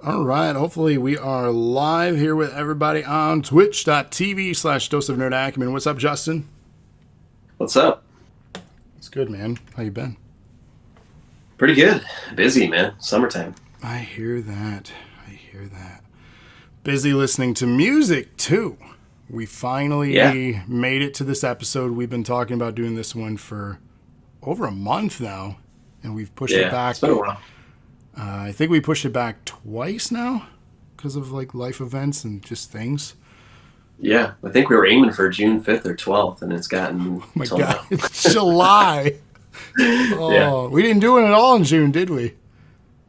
All right. Hopefully we are live here with everybody on twitch.tv/Dose of Nerd Acumen. What's up, Justin? What's up? It's good, man. How you been? Pretty good. Busy, man. Summertime. I hear that. Busy listening to music, too. We finally made it to this episode. We've been talking about doing this one for over a month now, and we've pushed it back. It's been a while. I think we pushed it back twice now because of like life events and just things. Yeah, I think we were aiming for June 5th or 12th, and it's gotten Oh my God, it's July. We didn't do it at all in June, did we?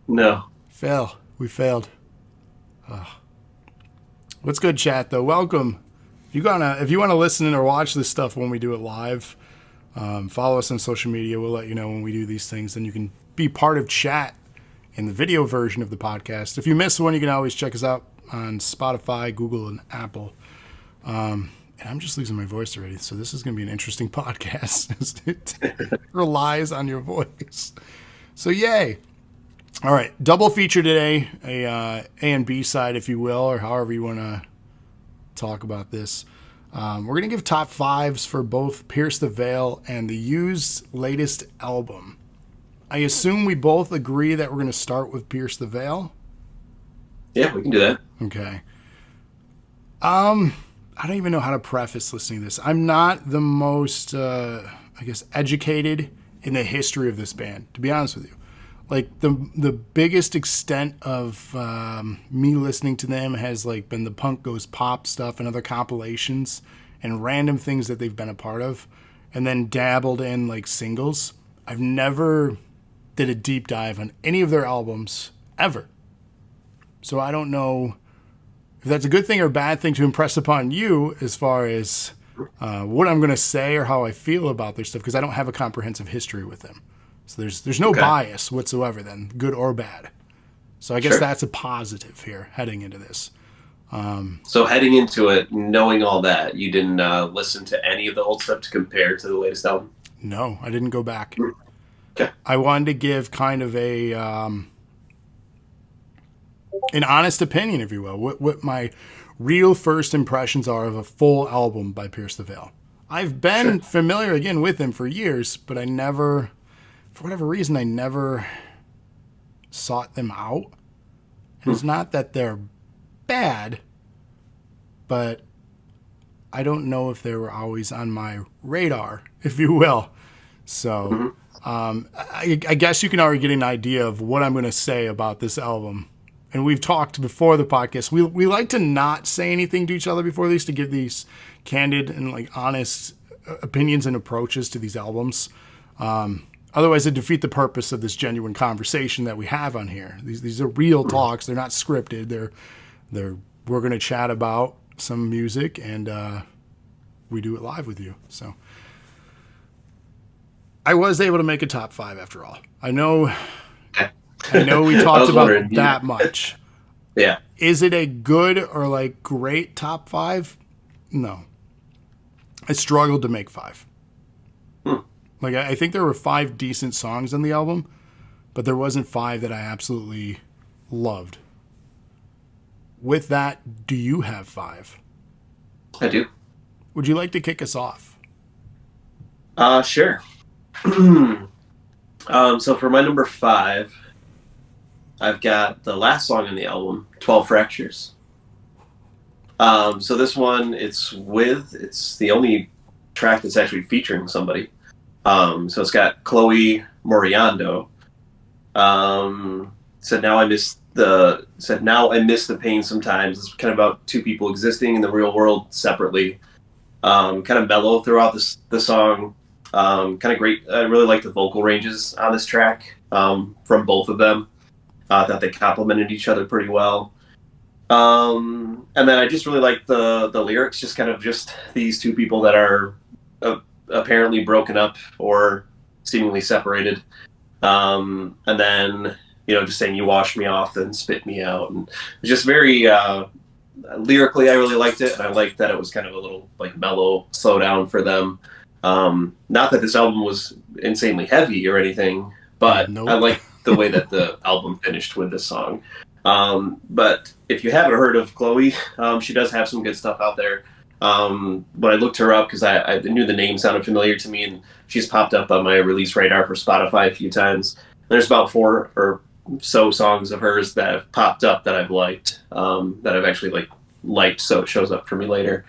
No. We failed. What's good, chat, though? Welcome. If you want to listen or watch this stuff when we do it live, follow us on social media. We'll let you know when we do these things. Then you can be part of chat in the video version of the podcast. If you miss one, you can always check us out on Spotify, Google, and Apple. And I'm just losing my voice already, so this is going to be an interesting podcast. It relies on your voice. So yay. All right, double feature today, a and B side, if you will, or however you want to talk about this. We're going to give top fives for both Pierce the Veil and the Used latest album. I assume we both agree that we're going to start with Pierce the Veil? Yeah, we can do that. Okay. I don't even know how to preface listening to this. I'm not the most, educated in the history of this band, to be honest with you. Like, the biggest extent of me listening to them has, like, been the Punk Goes Pop stuff and other compilations and random things that they've been a part of, and then dabbled in, like, singles. I've never did a deep dive on any of their albums, ever. So I don't know if that's a good thing or a bad thing to impress upon you as far as what I'm going to say or how I feel about their stuff, because I don't have a comprehensive history with them. So there's no bias whatsoever then, good or bad. So I guess that's a positive here heading into this. So heading into it, knowing all that, you didn't listen to any of the old stuff to compare to the latest album? No, I didn't go back. Okay. I wanted to give kind of a an honest opinion, if you will, what my real first impressions are of a full album by Pierce the Veil. I've been familiar again with him for years, but I never, for whatever reason, I never sought them out. And it's not that they're bad, but I don't know if they were always on my radar, if you will. So I guess you can already get an idea of what I'm going to say about this album. And we've talked before the podcast. We like to not say anything to each other before these, to give these candid and like honest opinions and approaches to these albums. Otherwise, it defeat the purpose of this genuine conversation that we have on here. These are real talks. They're not scripted. We're going to chat about some music, and we do it live with you. So I was able to make a top five after all. I know we talked about that much. Yeah. Is it a good or like great top five? No. I struggled to make five. Like, I think there were 5 decent songs on the album, but there wasn't 5 that I absolutely loved. With that, do you have 5? I do. Would you like to kick us off? Sure. So for my number 5, I've got the last song on the album, 12 Fractures. So this one, it's the only track that's actually featuring somebody. So it's got Chloe Moriando. Said now I miss the pain sometimes. It's kind of about 2 people existing in the real world separately. Kind of mellow throughout the song. Kind of great. I really like the vocal ranges on this track from both of them. I thought they complemented each other pretty well. And then I just really like the lyrics, just kind of just these 2 people that are apparently broken up or seemingly separated. And then, just saying you wash me off, then spit me out. And it's just very lyrically, I really liked it. And I liked that it was kind of a little like mellow slow down for them. Not that this album was insanely heavy or anything, but I like the way that the album finished with this song. But if you haven't heard of Chloe, she does have some good stuff out there. When I looked her up, because I knew the name sounded familiar to me, and she's popped up on my release radar for Spotify a few times. There's about 4 or so songs of hers that have popped up that I've liked, that I've actually liked, so it shows up for me later.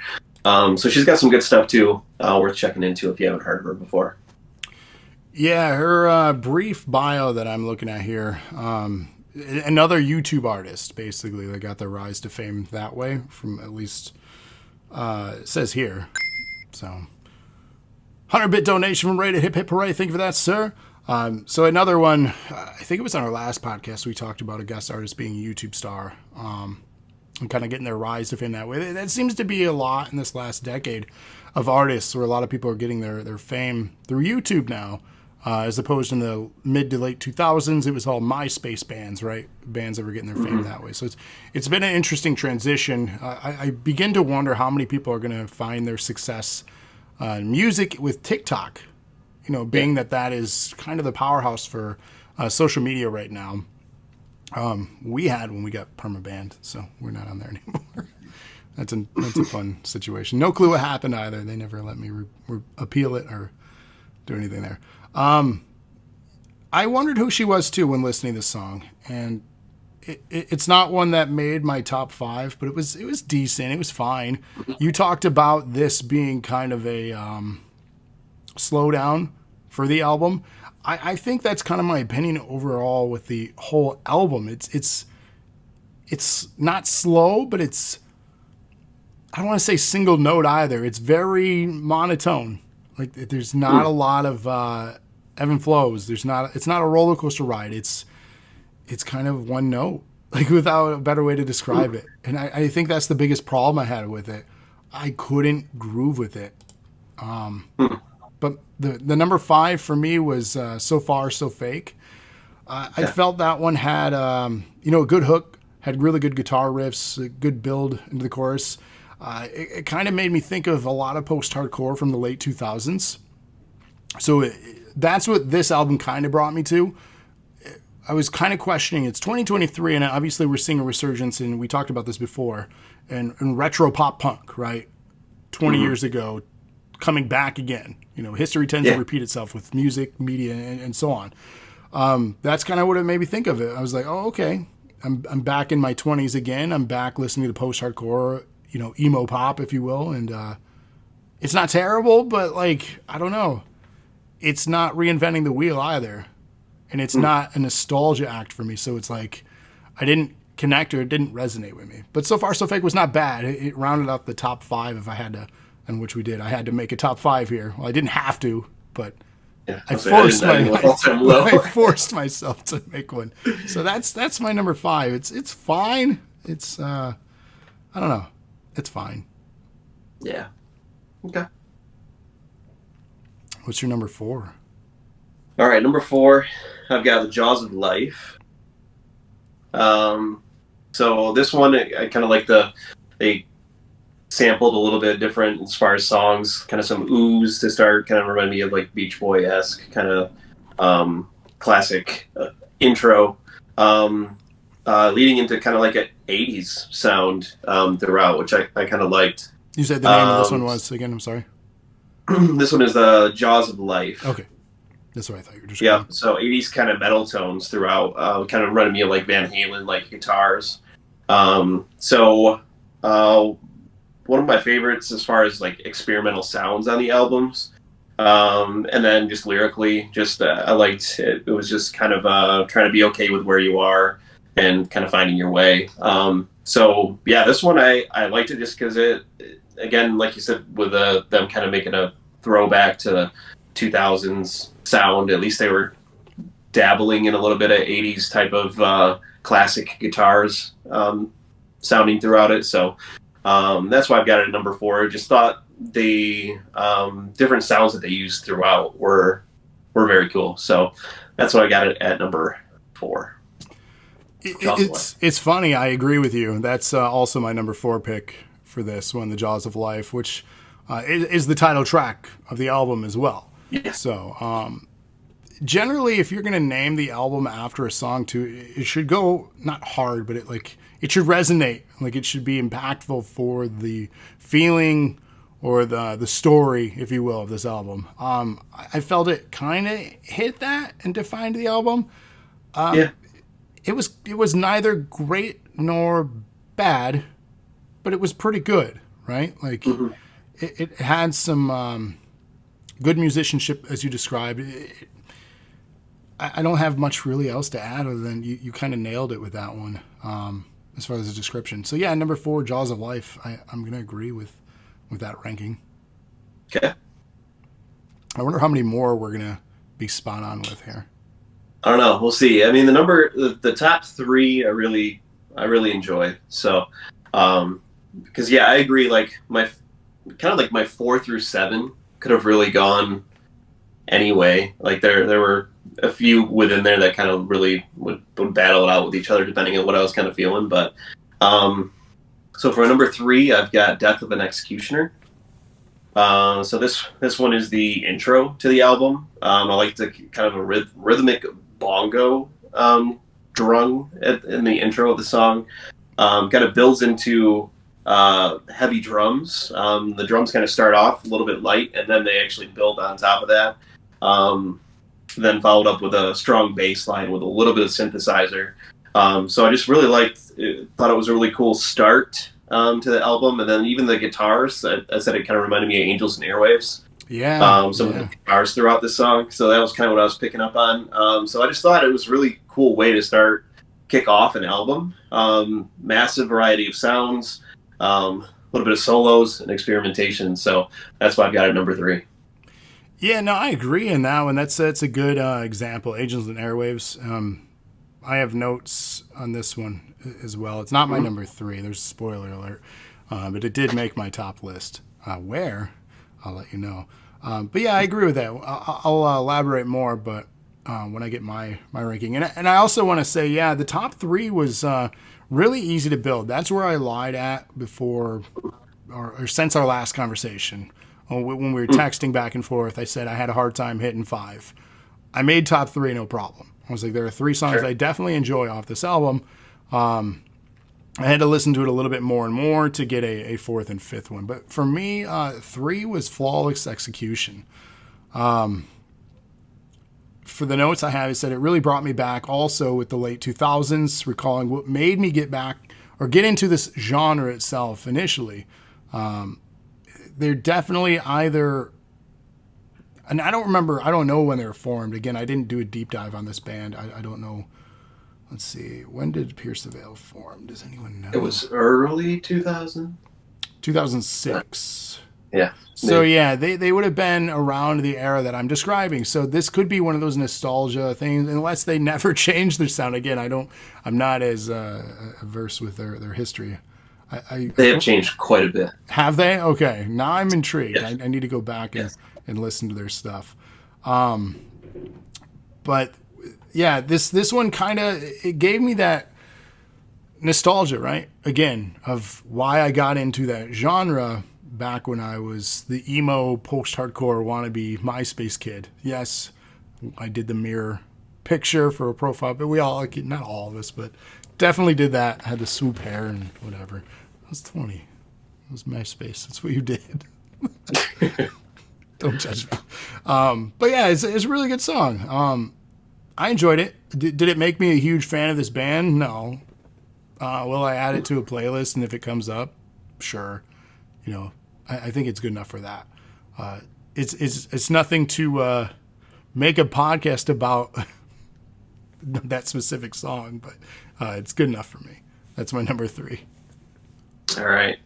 So she's got some good stuff too, worth checking into if you haven't heard of her before. Yeah, her brief bio that I'm looking at here. Another YouTube artist, basically, that got their rise to fame that way, from at least it says here. So, 100-bit donation from Ray to Hip Hip Hooray. Thank you for that, sir. So another one, I think it was on our last podcast, we talked about a guest artist being a YouTube star, and kind of getting their rise to fame that way. That seems to be a lot in this last decade of artists, where a lot of people are getting their fame through YouTube now. As opposed in the mid to late 2000s, it was all MySpace bands, right? Bands that were getting their fame that way. So it's been an interesting transition. I begin to wonder how many people are going to find their success in music with TikTok. You know, being that is kind of the powerhouse for social media right now. We had when we got permabanned, so we're not on there anymore. That's a fun situation. No clue what happened either. They never let me appeal it or do anything there. I wondered who she was too when listening to this song, and it's not one that made my top 5, but it was decent. It was fine. You talked about this being kind of a slowdown for the album. I think that's kind of my opinion overall with the whole album. It's not slow, but it's, I don't want to say single note either. It's very monotone. Like, there's not a lot of ebb and flows. It's not a roller coaster ride. It's kind of one note, like, without a better way to describe it. And I think that's the biggest problem I had with it. I couldn't groove with it. But the number 5 for me was So Far, So Fake. I felt that one had a good hook, had really good guitar riffs, a good build into the chorus. It kind of made me think of a lot of post-hardcore from the late 2000s. So that's what this album kind of brought me to. I was kind of questioning, it's 2023, and obviously we're seeing a resurgence, and we talked about this before, and retro pop punk, right? 20 years ago, coming back again. You know, history tends to repeat itself with music, media, and so on. That's kind of what it made me think of it. I was like, oh, okay. I'm back in my 20s again. I'm back listening to post-hardcore, emo pop, if you will. And it's not terrible, but, like, I don't know. It's not reinventing the wheel either. And it's not a nostalgia act for me. So it's like I didn't connect, or it didn't resonate with me. But So Far, So Fake was not bad. It rounded up the top 5 if I had to, and which we did. I had to make a top 5 here. Well, I didn't have to, but I forced myself to make one. So that's my number 5. It's fine. It's I don't know. It's fine. Yeah. Okay. What's your number 4? All right, number 4, I've got The Jaws of Life. So this one, I kind of like they sampled a little bit different as far as songs, kind of some oohs to start, kind of remind me of like Beach Boy-esque kind of classic intro, leading into kind of like an 80s sound throughout, which I kind of liked. You said the name of this one was, again, I'm sorry? This one is The Jaws of Life. Okay. That's what I thought you were describing. Yeah, so 80s kind of metal tones throughout, kind of reminded me of like Van Halen, like guitars. So one of my favorites as far as like experimental sounds on the albums. And then just lyrically, I liked it. It was just kind of trying to be okay with where you are and kind of finding your way. So yeah, this one I liked it just because it, again, like you said, with them kind of making a throwback to the 2000s sound. At least they were dabbling in a little bit of 80s type of classic guitars sounding throughout it. So that's why I've got it at number 4. Just thought the different sounds that they used throughout were very cool. So that's why I got it at number 4. It's funny. I agree with you. That's also my number 4 pick for this one, The Jaws of Life, which is the title track of the album as well. Yeah. So generally, if you're going to name the album after a song too, it should go not hard, but it should resonate. Like it should be impactful for the feeling or the story, if you will, of this album. I felt it kind of hit that and defined the album. Yeah. It was neither great nor bad, but it was pretty good, right? Like it had some good musicianship, as you described. I don't have much really else to add other than you kind of nailed it with that one, as far as the description. So yeah, number 4, Jaws of Life. I'm going to agree with that ranking. Okay. I wonder how many more we're going to be spot on with here. I don't know. We'll see. I mean, the top 3 I really enjoy. So, because yeah, I agree. Like my 4 through 7 could have really gone anyway. Like there were a few within there that kind of really would battle it out with each other depending on what I was kind of feeling. But so for number 3, I've got Death of an Executioner. So this one is the intro to the album. I like the kind of a rhythmic bongo drung in the intro of the song. Kind of builds into heavy drums. The drums kind of start off a little bit light, and then they actually build on top of that. Then followed up with a strong bass line with a little bit of synthesizer. So I just really thought it was a really cool start to the album. And then even the guitars, I said it kind of reminded me of Angels and Airwaves. Yeah. Of the guitars throughout the song. So that was kind of what I was picking up on. So I just thought it was a really cool way to kick off an album. Massive variety of sounds, a little bit of solos and experimentation. So that's why I've got it number 3. Yeah, no, I agree in that one. That's a good example. Angels and Airwaves. I have notes on this one as well. It's not my number 3. There's a spoiler alert, but it did make my top list. Where? I'll let you know. But yeah, I agree with that. I'll elaborate more, but when I get my ranking, and I also want to say, yeah, the top 3 was really easy to build. That's where I lied at before or since our last conversation. When we were texting back and forth, I said I had a hard time hitting 5. I made top 3, no problem. I was like, there are 3 songs I definitely enjoy off this album. I had to listen to it a little bit more and more to get a 4th and 5th one. But for me, 3 was Flawless Execution. For the notes I have, it said it really brought me back also with the late 2000s, recalling what made me get back or get into this genre itself initially. They're definitely either, and I don't know when they were formed. Again, I didn't do a deep dive on this band. I don't know. Let's see. When did Pierce the Veil form? Does anyone know? It was early 2000? 2006. Yeah. So yeah, they would have been around the era that I'm describing. So this could be one of those nostalgia things, unless they never change their sound again. I'm not as averse with their history. They have changed quite a bit. Have they? Okay. Now I'm intrigued. Yes. I need to go back and listen to their stuff. But yeah, this one kind of, it gave me that nostalgia, right? Again, of why I got into that genre back when I was the emo post-hardcore wannabe MySpace kid. Yes, I did the mirror picture for a profile, but we all, not all of us, but definitely did that. I had the swoop hair and whatever. I was 20. It was MySpace. That's what you did. Don't judge me. But yeah, it's a really good song. I enjoyed it. Did it make me a huge fan of this band? No. Will I add it to a playlist? And if it comes up, sure. You know, I think it's good enough for that. It's nothing to make a podcast about that specific song, but it's good enough for me. That's my number 3. All right.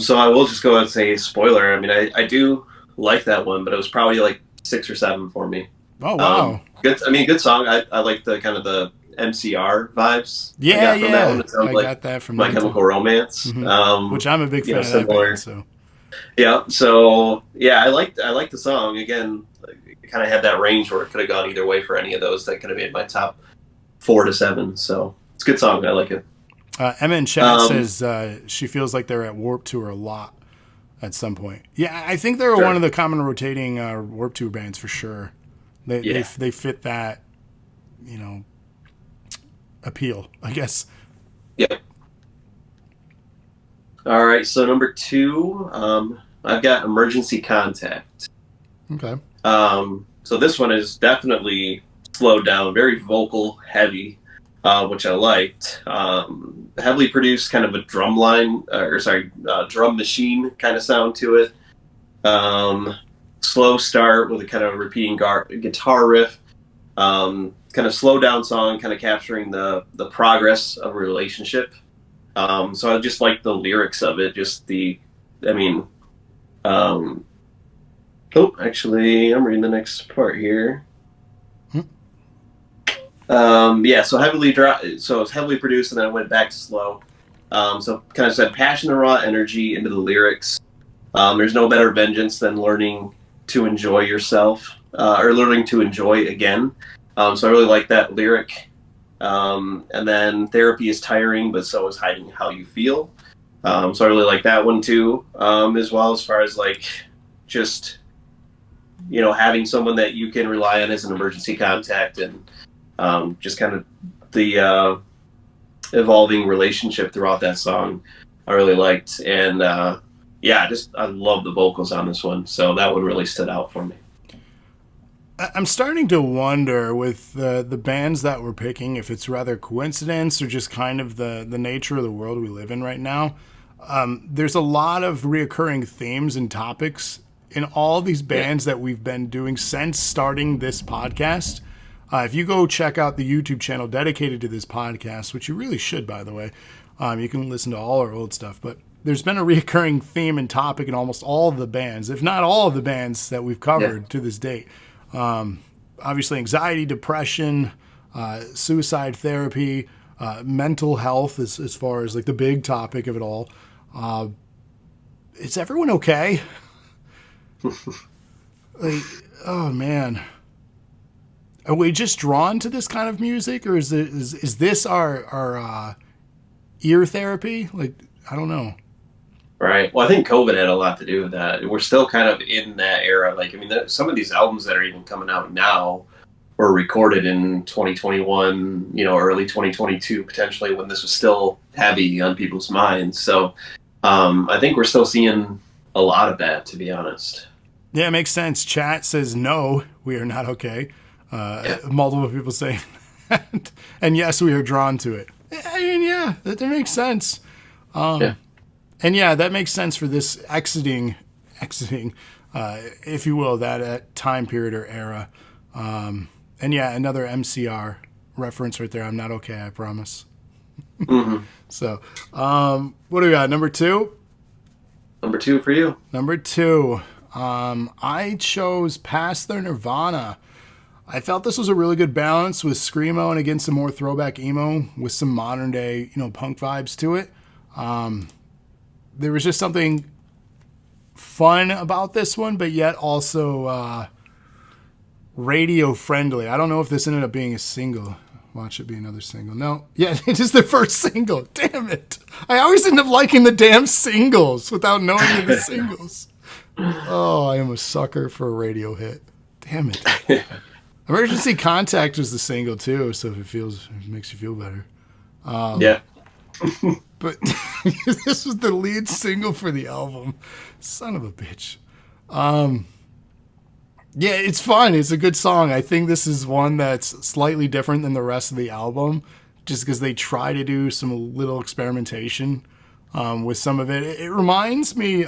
So I will just go and say spoiler. I mean, I do like that one, but it was probably like 6 or 7 for me. Oh wow! Good. I mean, good song. I like the kind of the MCR vibes. Yeah, I got from that one. It sounds like got that from My Chemical Romance, which I'm a big fan of that band. So yeah, so yeah, I liked the song. Again, it kind of had that range where it could have gone either way for any of those. That could have made my top 4 to 7. So it's a good song. I like it. Emma in chat says she feels like they're at Warped Tour a lot at some point. Yeah, I think they're one of the common rotating Warped Tour bands for sure. They fit that, appeal, I guess. Yep. All right, so number 2, I've got Emergency Contact. Okay. So this one is definitely slowed down, very vocal heavy, which I liked. Heavily produced, kind of a drum machine kind of sound to it. Slow start with a kind of repeating guitar riff. Kind of slow down song, kind of capturing the progress of a relationship. So I just like the lyrics of it. Actually, I'm reading the next part here. So it's heavily produced, and then I went back to slow. So kind of said passion and raw energy into the lyrics. There's no better vengeance than learning to enjoy yourself, or learning to enjoy again. So I really like that lyric. And then therapy is tiring, but so is hiding how you feel. So I really like that one too, as well, as far as like just, having someone that you can rely on as an emergency contact, and just kind of the evolving relationship throughout that song I really liked. And I love the vocals on this one. So that one really stood out for me. I'm starting to wonder with the bands that we're picking if it's rather coincidence or just kind of the nature of the world we live in right now. There's a lot of reoccurring themes and topics in all these bands that we've been doing since starting this podcast. If you go check out the YouTube channel dedicated to this podcast, which you really should, by the way, you can listen to all our old stuff. But there's been a reoccurring theme and topic in almost all of the bands, if not all of the bands that we've covered to this date. Obviously anxiety, depression, suicide therapy, mental health as far as like the big topic of it all. Is everyone okay? Like, oh man, are we just drawn to this kind of music, or is this our ear therapy? Like, I don't know. Right. Well, I think COVID had a lot to do with that. We're still kind of in that era. Like, I mean, some of these albums that are even coming out now were recorded in 2021, early 2022, potentially, when this was still heavy on people's minds. So I think we're still seeing a lot of that, to be honest. Yeah, it makes sense. Chat says, no, we are not okay. Multiple people saying that. And yes, we are drawn to it. I mean, yeah, that makes sense. And yeah, that makes sense for this exiting, if you will, that time period or era. And yeah, another MCR reference right there. I'm not okay, I promise. Mm-hmm. So, what do we got? Number 2? Number 2 for you. Number 2. I chose Past the Nirvana. I felt this was a really good balance with screamo and again some more throwback emo with some modern day, punk vibes to it. There was just something fun about this one, but yet also radio friendly. I don't know if this ended up being a single. Watch it be another single. No. Yeah, it is the first single. Damn it. I always end up liking the damn singles without knowing the singles. Oh, I am a sucker for a radio hit. Damn it. Emergency Contact was the single too, so if it makes you feel better. But this was the lead single for the album. Son of a bitch. Yeah, it's fun. It's a good song. I think this is one that's slightly different than the rest of the album, just because they try to do some little experimentation with some of it. It reminds me,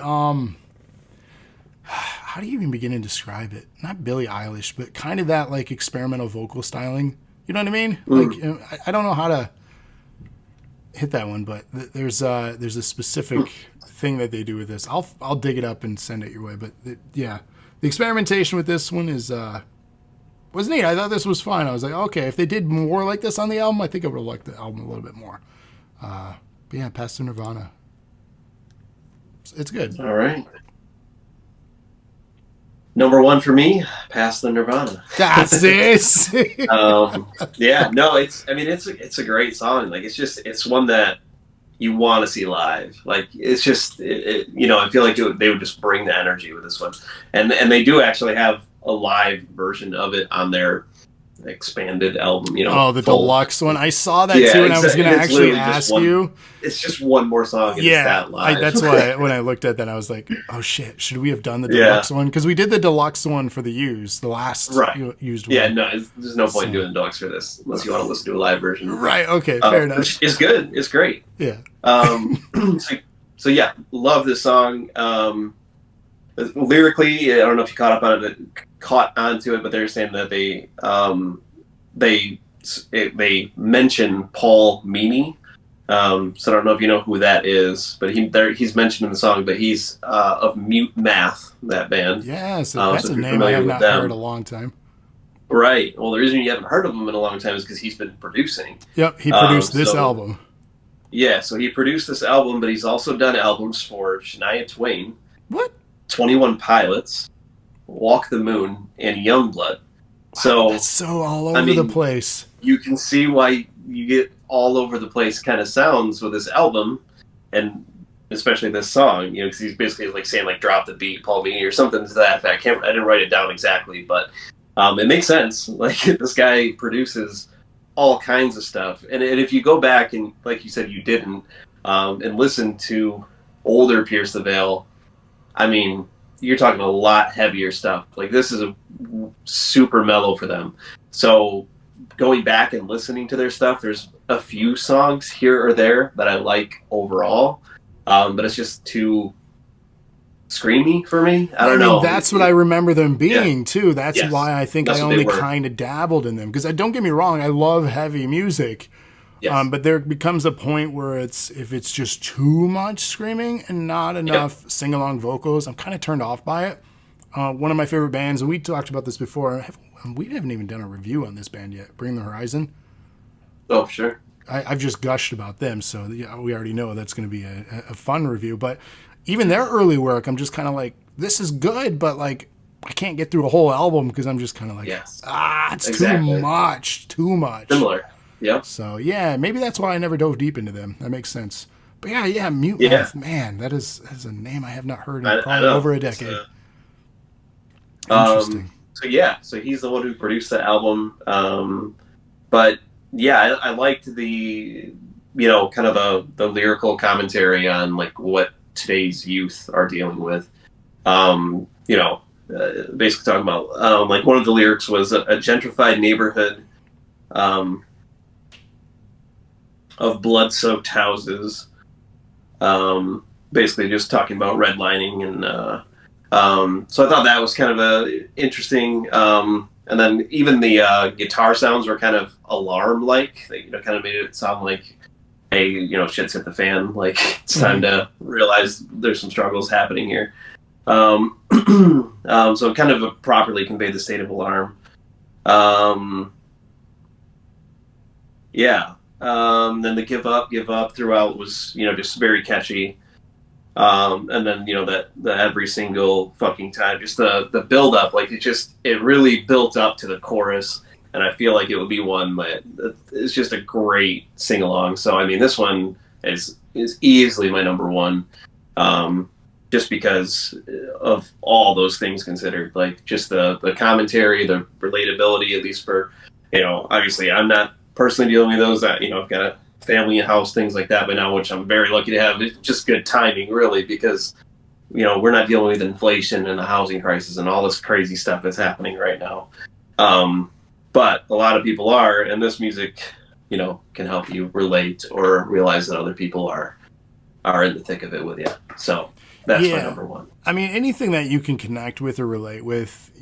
how do you even begin to describe it? Not Billie Eilish, but kind of that like experimental vocal styling. You know what I mean? Like, I don't know how to hit that one, but there's a specific thing that they do with this. I'll dig it up and send it your way. But the experimentation with this one was neat. I thought this was fun. I was like, okay, if they did more like this on the album, I think I would have liked the album a little bit more. But yeah, Past the Nirvana. It's good. All right. Number 1 for me, Past the Nirvana. That's it. It's a great song. Like, it's one that you want to see live. Like, it's just, I feel like they would just bring the energy with this one. And they do actually have a live version of it on their expanded album. Oh, the full. deluxe one. I saw that Yeah, too, and I was going to it's actually literally just ask one. you. It's just one more song, and it's that live. That's why when I looked at that, I was like, "Oh shit, should we have done the Yeah. deluxe one?" Because we did the deluxe one for the used, the last Right. used one. Yeah, no, there's no point in doing deluxe for this unless you want to listen to a live version. Right. Okay. Fair enough. It's good. It's great. Yeah. So yeah, love this song. Lyrically, I don't know if you caught onto it, but they're saying that they mention Paul Meany. So I don't know if you know who that is, but he's mentioned in the song. But he's of Mute Math, that band. Yeah, so that's so a if you're name I familiar have with not them. heard a long time. Right. Well, the reason you haven't heard of him in a long time is because he's been producing. Yep, he produced this album. Yeah, so he produced this album, but he's also done albums for Shania Twain, What? 21 Pilots, Walk the Moon, and Youngblood. So that's so all over the place. You can see why you get all over the place kind of sounds with this album, and especially this song, because he's basically like saying like drop the beat, Paul Meany, or something to that effect. I didn't write it down exactly, but it makes sense. Like this guy produces all kinds of stuff, and if you go back and like you said you didn't, and listen to older Pierce the Veil, I mean, you're talking a lot heavier stuff. Like this is a super mellow for them. So going back and listening to their stuff, there's a few songs here or there that I like overall, but it's just too screamy for me. I don't know. That's what I remember them being too. That's why I think That's I only kind of dabbled in them. Because don't get me wrong, I love heavy music. Yes. But there becomes a point where if it's just too much screaming and not enough sing-along vocals, I'm kind of turned off by it. One of my favorite bands, and we talked about this before, we haven't even done a review on this band yet, Bring the Horizon. Oh, sure. I've just gushed about them, so we already know that's going to be a fun review. But even their early work, I'm just kind of like, this is good, but like I can't get through a whole album because I'm just kind of like, it's too much. Similar. Yeah. So yeah, maybe that's why I never dove deep into them. That makes sense. But Mute Math, man, that is a name I have not heard in probably over a decade. Interesting. So he's the one who produced the album. But yeah, I liked the kind of the lyrical commentary on like what today's youth are dealing with. Basically talking about like one of the lyrics was a gentrified neighborhood of blood-soaked houses, basically just talking about redlining, and so I thought that was kind of a interesting. And then even the guitar sounds were kind of alarm-like. They kind of made it sound like, hey, shit's hit the fan. Like it's time to realize there's some struggles happening here. So it kind of properly conveyed the state of alarm. Then the give up throughout was, just very catchy. And then, that every single fucking time, just the build up, like it really built up to the chorus. And I feel like it would be one that is just a great sing along. So, I mean, this one is easily my number one. Just because of all those things considered, like just the commentary, the relatability, at least for, obviously I'm not personally dealing with those that, I've got a family and house, things like that by now, which I'm very lucky to have. It's just good timing, really, because, we're not dealing with inflation and the housing crisis and all this crazy stuff that's happening right now. But a lot of people are, and this music, can help you relate or realize that other people are in the thick of it with you. So that's my number one. I mean, anything that you can connect with or relate with,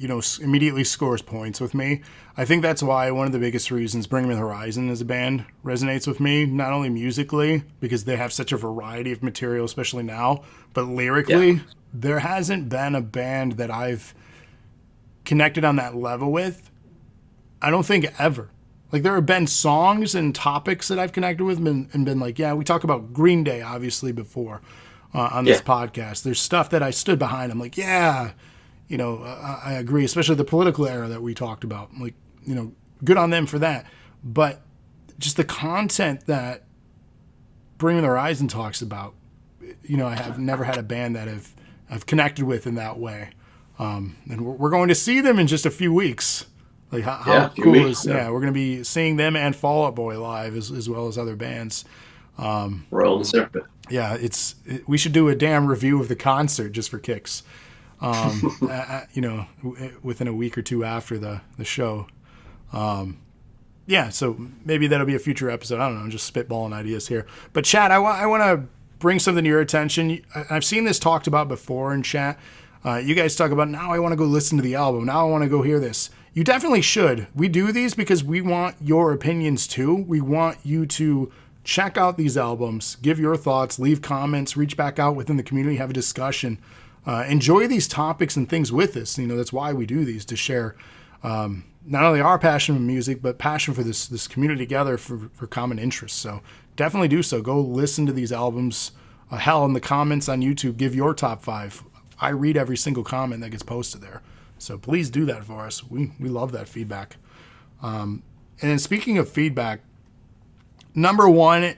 immediately scores points with me. I think that's why one of the biggest reasons Bring Me the Horizon as a band resonates with me, not only musically, because they have such a variety of material, especially now, but lyrically, there hasn't been a band that I've connected on that level with, I don't think ever. Like, there have been songs and topics that I've connected with and been like, we talk about Green Day, obviously, before. On this podcast, there's stuff that I stood behind. I'm like, I agree, especially the political era that we talked about. I'm like, good on them for that. But just the content that Bring Me the Horizon talks about, I have never had a band that I've connected with in that way. And we're going to see them in just a few weeks. Like how few cool weeks, is we're going to be seeing them and Fall Out Boy live as well as other bands. Royal and Serpent. Yeah, we should do a damn review of the concert just for kicks. Within a week or two after the show. So maybe that'll be a future episode. I don't know, I'm just spitballing ideas here. But chat, I want to bring something to your attention. I've seen this talked about before in chat. You guys talk about, now I want to go listen to the album. Now I want to go hear this. You definitely should. We do these because we want your opinions too. We want you to check out these albums, give your thoughts, leave comments, reach back out within the community, have a discussion. Enjoy these topics and things with us. That's why we do these, to share not only our passion for music, but passion for this community together for common interests. So definitely do so. Go listen to these albums. Hell, in the comments on YouTube, give your top 5. I read every single comment that gets posted there. So please do that for us. We love that feedback. And then speaking of feedback, number 1,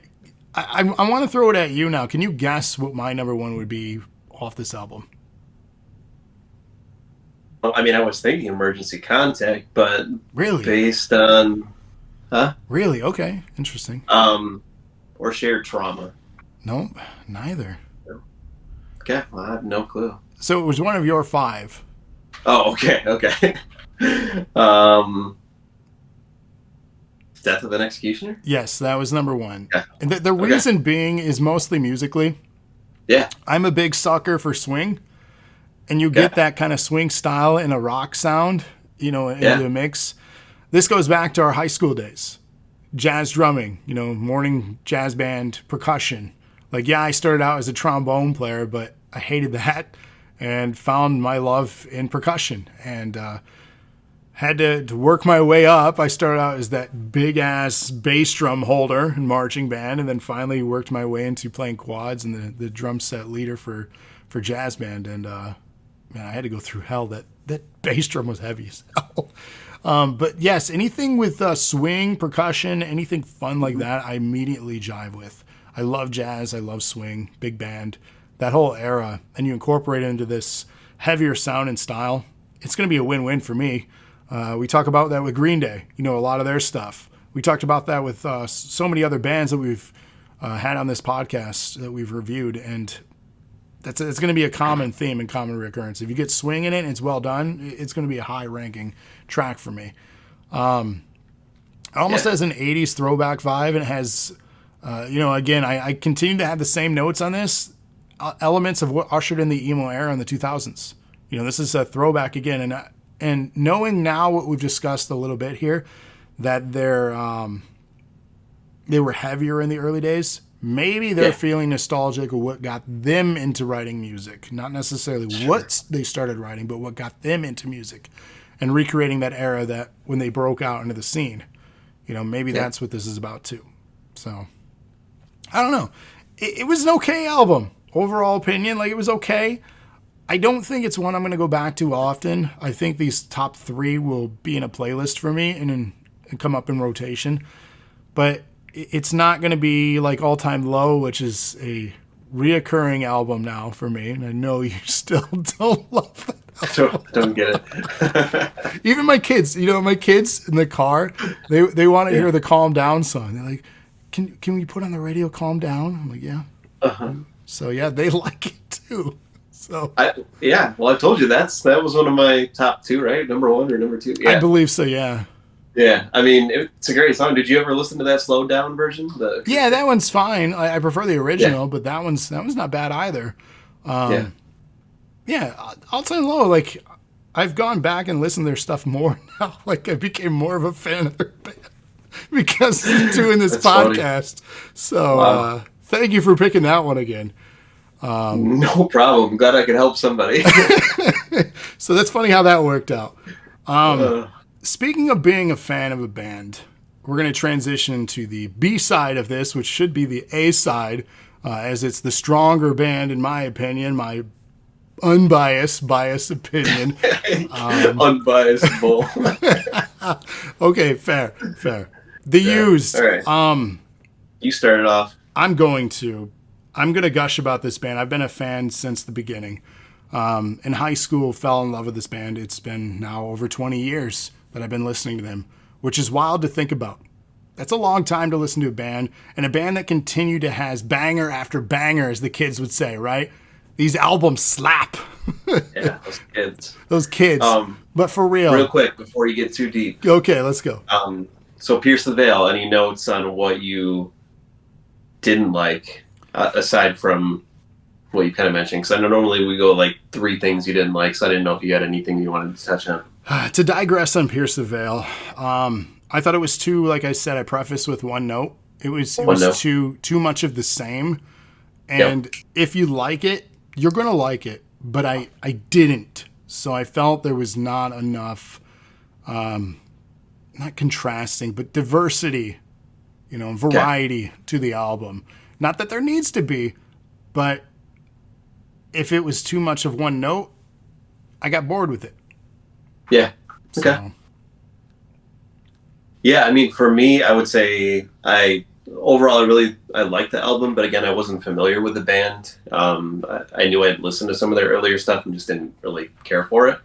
I want to throw it at you now. Can you guess what my number 1 would be off this album? Well, I mean, I was thinking Emergency Contact, but really, based on, Really? Okay, interesting. Or Shared Trauma. Nope, neither. Okay, well, I have no clue. So it was one of your 5. Oh, okay. Death of an Executioner? Yes, that was number 1. Yeah. And the reason being is mostly musically. Yeah. I'm a big sucker for swing. And you get that kind of swing style in a rock sound, into a mix. This goes back to our high school days. Jazz drumming, morning jazz band, percussion. I started out as a trombone player, but I hated that and found my love in percussion and had to work my way up. I started out as that big-ass bass drum holder in marching band, and then finally worked my way into playing quads and the drum set leader for jazz band. And man, I had to go through hell. That bass drum was heavy as hell. But yes, anything with swing, percussion, anything fun like that, I immediately jive with. I love jazz. I love swing, big band, that whole era. And you incorporate it into this heavier sound and style. It's going to be a win-win for me. We talk about that with Green Day, a lot of their stuff. We talked about that with so many other bands that we've had on this podcast that we've reviewed. And it's going to be a common theme and common recurrence. If you get swing in it and it's well done, it's going to be a high-ranking track for me. It almost has an 80s throwback vibe, and it has, again, I continue to have the same notes on this, elements of what ushered in the emo era in the 2000s. This is a throwback again, and knowing now what we've discussed a little bit here, that they were heavier in the early days. Maybe they're feeling nostalgic of what got them into writing music. Not necessarily what they started writing, but what got them into music. And recreating that era that when they broke out into the scene. Maybe that's what this is about too. So, I don't know. It was an okay album. Overall opinion, it was okay. I don't think it's one I'm going to go back to often. I think these top 3 will be in a playlist for me and come up in rotation. But it's not going to be like All Time Low, which is a reoccurring album now for me. And I know you still don't love that. Don't get it. Even my kids, my kids in the car, they want to hear the Calm Down song. They're like, can we put on the radio Calm Down? I'm like, yeah. Uh-huh. So yeah, they like it too. So well, I told you that was one of my top 2, right? Number 1 or number 2? Yeah. I believe so. Yeah. Yeah, I mean, it's a great song. Did you ever listen to that slowed down version? Yeah, that one's fine. I prefer the original, but that one's not bad either. Yeah, All Time Low. I've gone back and listened to their stuff more now. I became more of a fan of their band because of doing this podcast. Funny. So thank you for picking that one again. No problem. I'm glad I could help somebody. So that's funny how that worked out. Speaking of being a fan of a band, we're going to transition to the B side of this, which should be the A side, as it's the stronger band, in my opinion, my biased opinion. Unbiased bull. Okay, fair. The Used. All right. You started off. I'm going to gush about this band. I've been a fan since the beginning. In high school, fell in love with this band. It's been now over 20 years that I've been listening to them, which is wild to think about. That's a long time to listen to a band, and a band that continued to has banger after banger, as the kids would say, right? These albums slap. Yeah, those kids. Those kids. But for real. Real quick, before you get too deep. Okay, let's go. So Pierce the Veil, any notes on what you didn't like, aside from what you kind of mentioned? Because I know normally we go like 3 things you didn't like, so I didn't know if you had anything you wanted to touch on. To digress on Pierce the Veil, I thought it was too, like I said, I prefaced with one note. It was too much of the same. And if you like it, you're going to like it. But I didn't. So I felt there was not enough, not contrasting, but diversity, variety to the album. Not that there needs to be, but if it was too much of one note, I got bored with it. Yeah. Okay. So. Yeah, I mean, for me, I would say I liked the album, but again, I wasn't familiar with the band. I knew I'd listened to some of their earlier stuff and just didn't really care for it.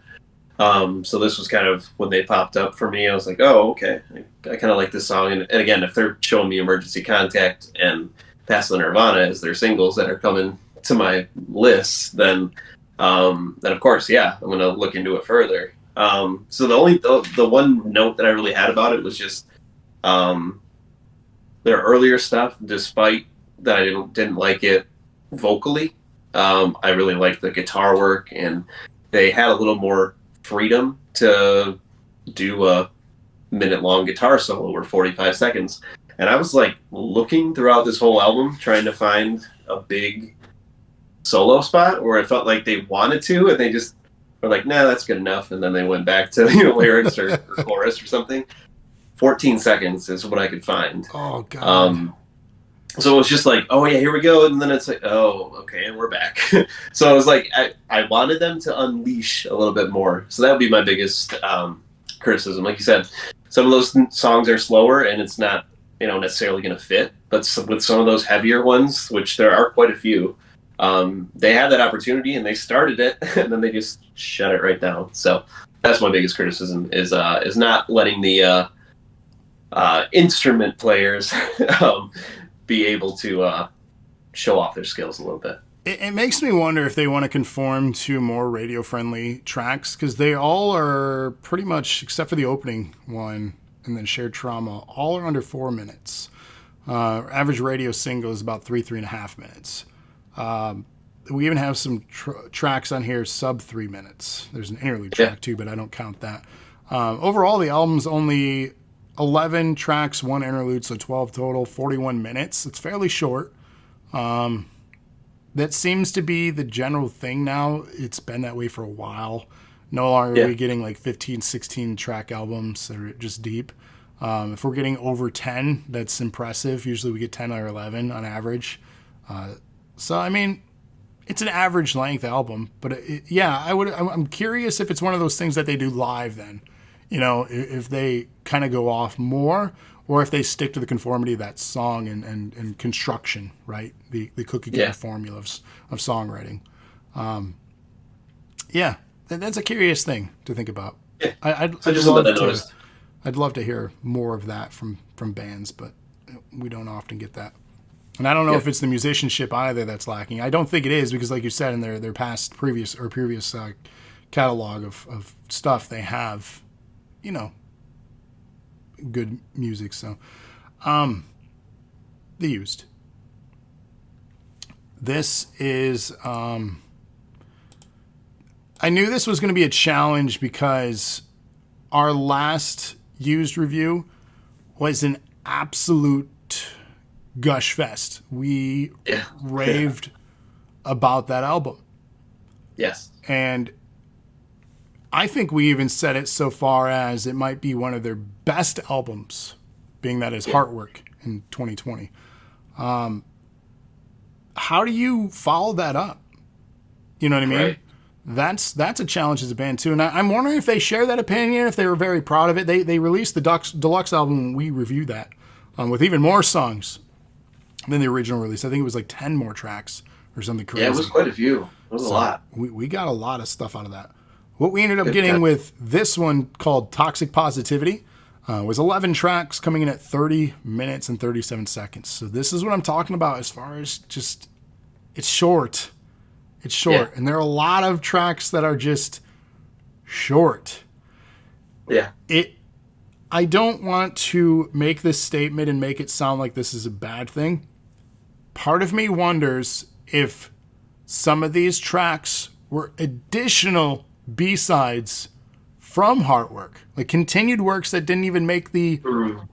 So this was kind of when they popped up for me. I was like, oh, okay, I kind of like this song. And again, if they're showing me Emergency Contact and Past the Nirvana as their singles that are coming to my list, then of course, yeah, I'm gonna look into it further. So the one note that I really had about it was just their earlier stuff, despite that I didn't like it vocally. I really liked the guitar work, and they had a little more freedom to do a minute-long guitar solo or 45 seconds. And I was like looking throughout this whole album, trying to find a big solo spot where it felt like they wanted to, and they just were like, nah, that's good enough. And then they went back to lyrics or chorus or something. 14 seconds is what I could find. Oh, God. So it was just like, oh, yeah, here we go. And then it's like, oh, okay, and we're back. So I was like, I wanted them to unleash a little bit more. So that would be my biggest criticism. Like you said, some of those songs are slower, and it's not necessarily going to fit. But with some of those heavier ones, which there are quite a few, they had that opportunity, and they started it, and then they just shut it right down. So that's my biggest criticism is not letting the instrument players be able to show off their skills a little bit. It makes me wonder if they want to conform to more radio-friendly tracks, because they all are pretty much, except for the opening one and then Shared Trauma, all are under 4 minutes. Average radio single is about 3.5 minutes. We even have some tracks on here sub 3 minutes. There's an interlude track too, but I don't count that. Overall, the album's only 11 tracks, 1 interlude, so 12 total, 41 minutes. It's fairly short. That seems to be the general thing now. It's been that way for a while. No longer are we getting like 15, 16 track albums that are just deep. If we're getting over 10, that's impressive. Usually we get 10 or 11 on average. So, I mean, it's an average length album. But I'm curious if it's one of those things that they do live then. If they kind of go off more, or if they stick to the conformity of that song and construction, right? The cookie cutter formula of songwriting. That's a curious thing to think about. Yeah. I'd love to hear more of that from bands, but we don't often get that. And I don't know if it's the musicianship either that's lacking. I don't think it is, because like you said, in their previous catalog of stuff, they have, good music. So, The Used. This is, I knew this was going to be a challenge because our last Used review was an absolute gush fest. We raved about that album. Yes. And I think we even said it so far as it might be one of their best albums, being that is Heartwork in 2020. How do you follow that up? You know what I mean? Right. That's a challenge as a band too. And I'm wondering if they share that opinion, if they were very proud of it. They released the deluxe album and we reviewed that with even more songs than the original release. I think it was like 10 more tracks or something crazy. Yeah, it was quite a few. It was a lot. We got a lot of stuff out of that. What we ended up Good getting time. with this one called Toxic Positivity was 11 tracks coming in at 30 minutes and 37 seconds. So this is what I'm talking about as far as just, it's short. It's short. Yeah. And there are a lot of tracks that are just short. Yeah. I don't want to make this statement and make it sound like this is a bad thing. Part of me wonders if some of these tracks were additional B-sides from Heartwork, like continued works that didn't even make the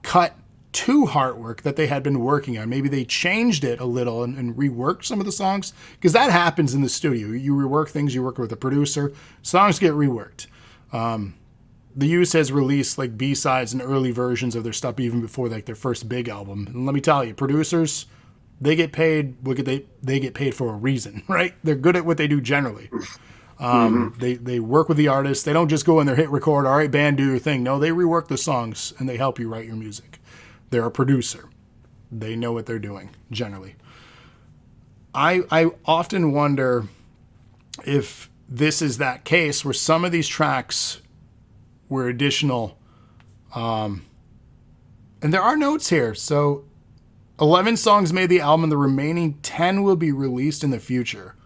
cut to Heartwork that they had been working on. Maybe they changed it a little and reworked some of the songs, because that happens in the studio. You rework things, you work with a producer, songs get reworked. The Used has released like B-sides and early versions of their stuff even before like their first big album. And let me tell you, producers, they get paid. They get paid for a reason, right? They're good at what they do generally. They work with the artists. They don't just go in there, hit record, all right, band, do your thing. No, they rework the songs and they help you write your music. They're a producer. They know what they're doing generally. I often wonder if this is that case where some of these tracks were additional. And there are notes here. So 11 songs made the album, and the remaining 10 will be released in the future.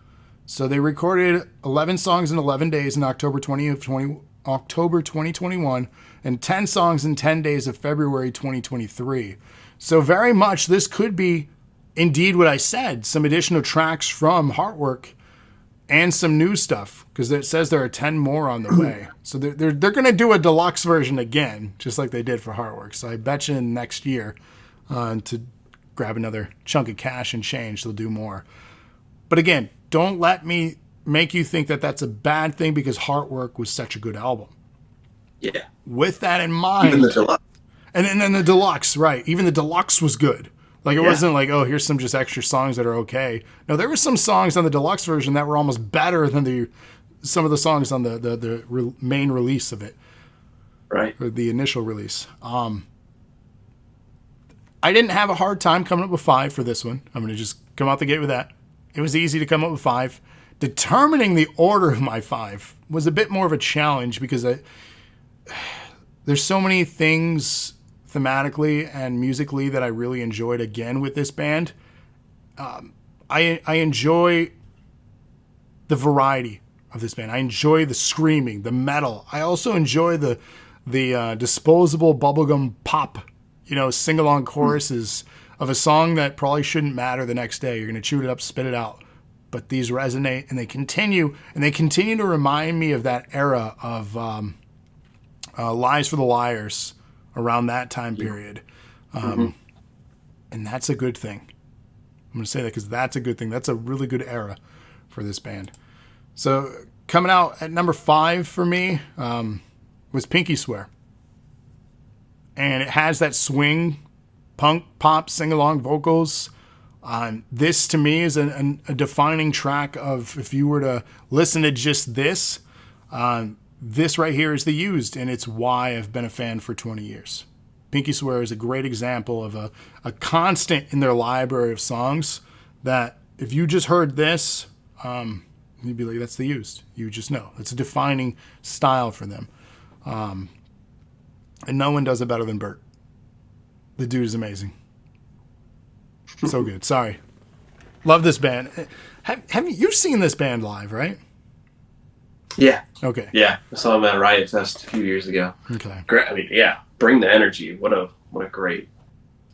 So they recorded 11 songs in 11 days in October 2021, and 10 songs in 10 days of February 2023. So very much this could be indeed what I said, some additional tracks from Heartwork and some new stuff, because it says there are 10 more on the way. So they're going to do a deluxe version again, just like they did for Heartwork. So I bet you next year to grab another chunk of cash and change, they'll do more. But again, don't let me make you think that that's a bad thing, because Heartwork was such a good album. Yeah. With that in mind, Even the deluxe. and then the deluxe, right? Even the deluxe was good. Like it wasn't like, oh, here's some just extra songs that are okay. No, there were some songs on the deluxe version that were almost better than some of the songs on the main release of it, Right. or the initial release. I didn't have a hard time coming up with 5 for this one. I'm going to just come out the gate with that. It was easy to come up with 5. Determining the order of my 5 was a bit more of a challenge, because there's so many things thematically and musically that I really enjoyed again with this band. I enjoy the variety of this band. I enjoy the screaming, the metal. I also enjoy the disposable bubblegum pop, sing-along choruses of a song that probably shouldn't matter the next day. You're going to chew it up, spit it out. But these resonate, and they continue to remind me of that era of Lies for the Liars, around that time period. And that's a good thing. I'm going to say that because that's a good thing. That's a really good era for this band. So coming out at number 5 for me was Pinky Swear. And it has that swing, punk, pop, sing-along vocals. This, to me, is a defining track of, if you were to listen to just this, this right here is the Used, and it's why I've been a fan for 20 years. Pinky Swear is a great example of a constant in their library of songs that if you just heard this, you'd be like, that's the Used. You just know. It's a defining style for them. And no one does it better than Bert. The dude is amazing. So good. Sorry. Love this band. Have you've seen this band live, right? Yeah. Okay. Yeah. I saw him at Riot Fest a few years ago. Okay. Great. I mean, yeah. Bring the energy. What a great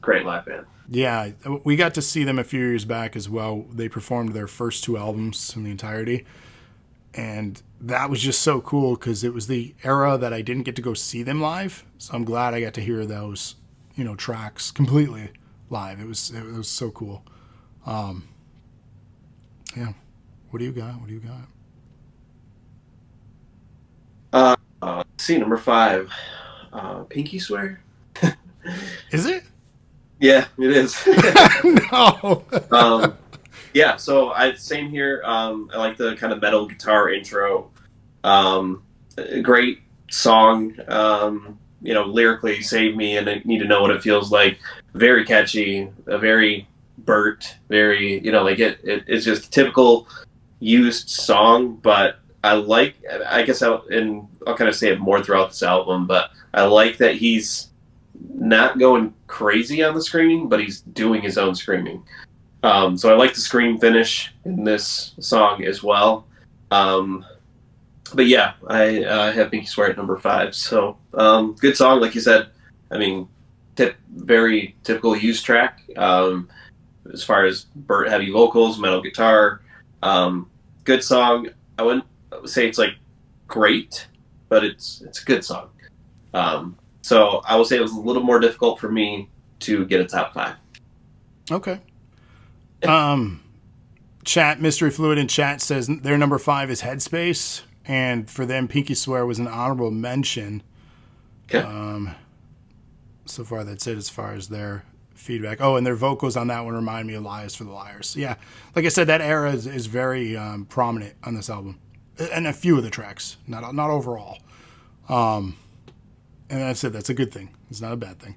live band. Yeah, we got to see them a few years back as well. They performed their first 2 albums in the entirety. And that was just so cool, because it was the era that I didn't get to go see them live. So I'm glad I got to hear those, tracks completely live. It was so cool. Yeah. What do you got? Let's see, number 5. Pinky Swear? Is it? Yeah, it is. No. Yeah, so same here. I like the kind of metal guitar intro. Great song. Lyrically, Save Me, and I Need to Know What It Feels Like. Very catchy. A very Bert, very, like it's just a typical used song, but I guess and I'll kind of say it more throughout this album, but I like that he's not going crazy on the screaming, but he's doing his own screaming. So I like the scream finish in this song as well. Um, but yeah, I have Pinky Swear at number 5. So good song, like you said. I mean, very typical used track. As far as Burt heavy vocals, metal guitar, good song. I wouldn't say it's like great, but it's a good song. So I will say it was a little more difficult for me to get a top 5. Okay. Chat Mystery Fluid in chat says their number 5 is Headspace, and for them, Pinky Swear was an honorable mention. Okay. So far, that's it as far as their feedback. Oh, and their vocals on that one remind me of Liars for the Liars. Yeah, like I said, that era is very prominent on this album, and a few of the tracks, not overall. And that's it. That's a good thing. It's not a bad thing.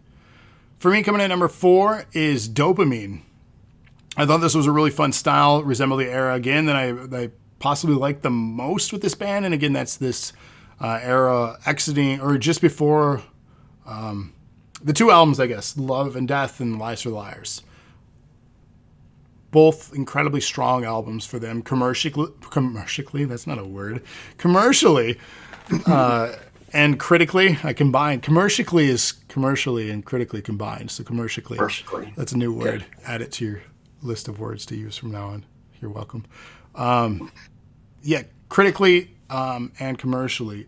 For me, coming in at number 4 is Dopamine. I thought this was a really fun style, resemble the era again that I possibly liked the most with this band. And again, that's this era exiting, or just before the 2 albums, I guess, Love and Death and Lies for the Liars. Both incredibly strong albums for them. Commercially, that's not a word. Commercially and critically, I combined. Commercially is commercially and critically combined. So commercially, that's a new word. Okay. Add it to your list of words to use from now on. You're welcome. Yeah, critically and commercially,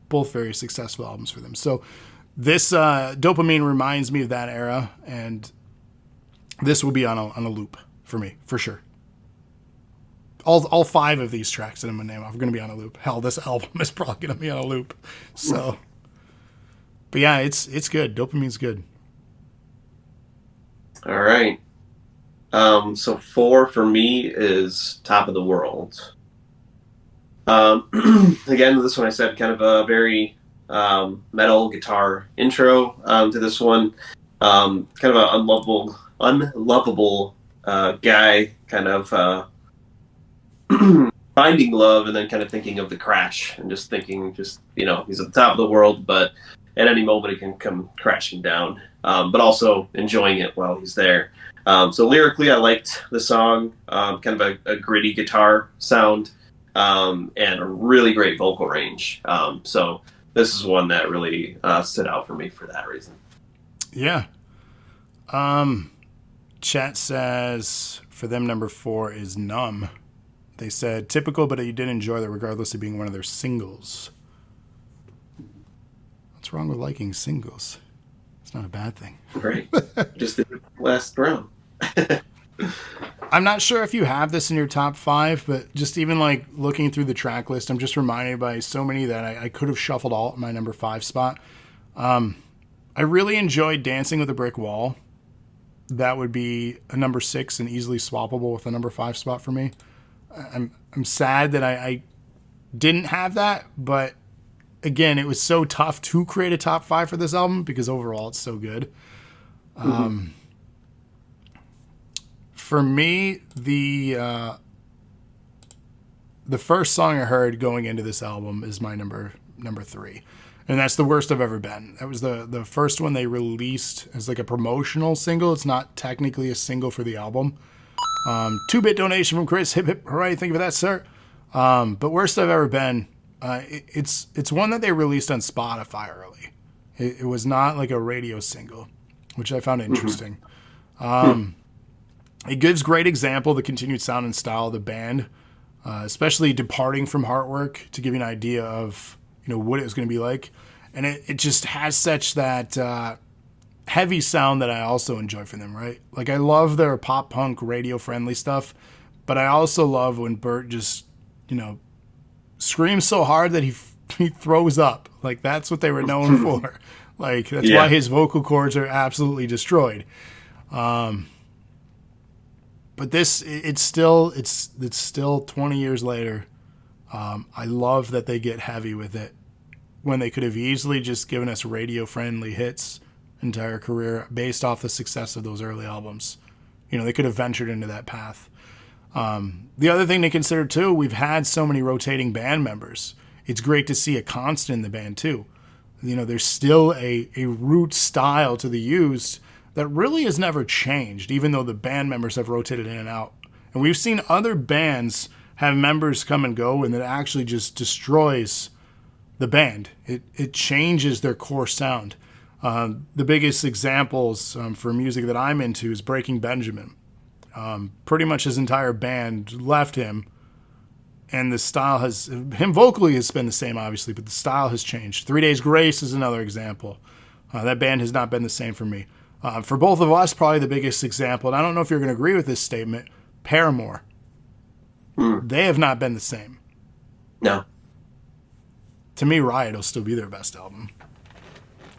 both very successful albums for them. So this Dopamine reminds me of that era, and this will be on a loop for me, for sure. All 5 of these tracks that I'm going to name off are going to be on a loop. Hell, this album is probably going to be on a loop. So, but yeah, it's good. Dopamine's good. All right. So 4 for me is Top of the World. Again, this one I said kind of a very metal guitar intro to this one. Kind of an unlovable guy, kind of finding love, and then kind of thinking of the crash, and just thinking, he's at the top of the world, but at any moment it can come crashing down. But also enjoying it while he's there. So lyrically, I liked the song, kind of a gritty guitar sound, and a really great vocal range. So this is one that really stood out for me for that reason. Yeah. Chat says for them number 4 is Numb. They said typical, but you did enjoy that regardless of being one of their singles. What's wrong with liking singles? It's not a bad thing. Right. Just the last round. I'm not sure if you have this in your top 5, but just even like looking through the track list, I'm just reminded by so many that I could have shuffled all at my number 5 spot. I really enjoyed Dancing with a Brick Wall. That would be a number 6 and easily swappable with a number 5 spot for me. I'm sad that I didn't have that, but again, it was so tough to create a top 5 for this album because overall it's so good. For me, the first song I heard going into this album is my number 3. And that's The Worst I've Ever Been. That was the first one they released as like a promotional single. It's not technically a single for the album. 2-bit donation from Chris. Hip hip hooray. Thank you for that, sir. But Worst I've Ever Been, it's one that they released on Spotify early. It was not like a radio single, which I found interesting. It gives great example of the continued sound and style of the band, especially departing from Heartwork to give you an idea of what it was going to be like. And it just has such that heavy sound that I also enjoy from them, right? Like I love their pop punk radio friendly stuff, but I also love when Bert just, screams so hard that he throws up. Like that's what they were known for. Like that's why his vocal cords are absolutely destroyed. But this, it's still 20 years later. I love that they get heavy with it when they could have easily just given us radio friendly hits entire career based off the success of those early albums. they could have ventured into that path. The other thing to consider too, we've had so many rotating band members. It's great to see a constant in the band too. There's still a root style to the used that really has never changed, even though the band members have rotated in and out. And we've seen other bands have members come and go, and that actually just destroys the band. It changes their core sound. The biggest examples for music that I'm into is Breaking Benjamin. Pretty much his entire band left him, and the style him vocally has been the same, obviously, but the style has changed. 3 Days Grace is another example. That band has not been the same for me. For both of us, probably the biggest example, and I don't know if you're going to agree with this statement, Paramore. They have not been the same. No. To me, Riot will still be their best album.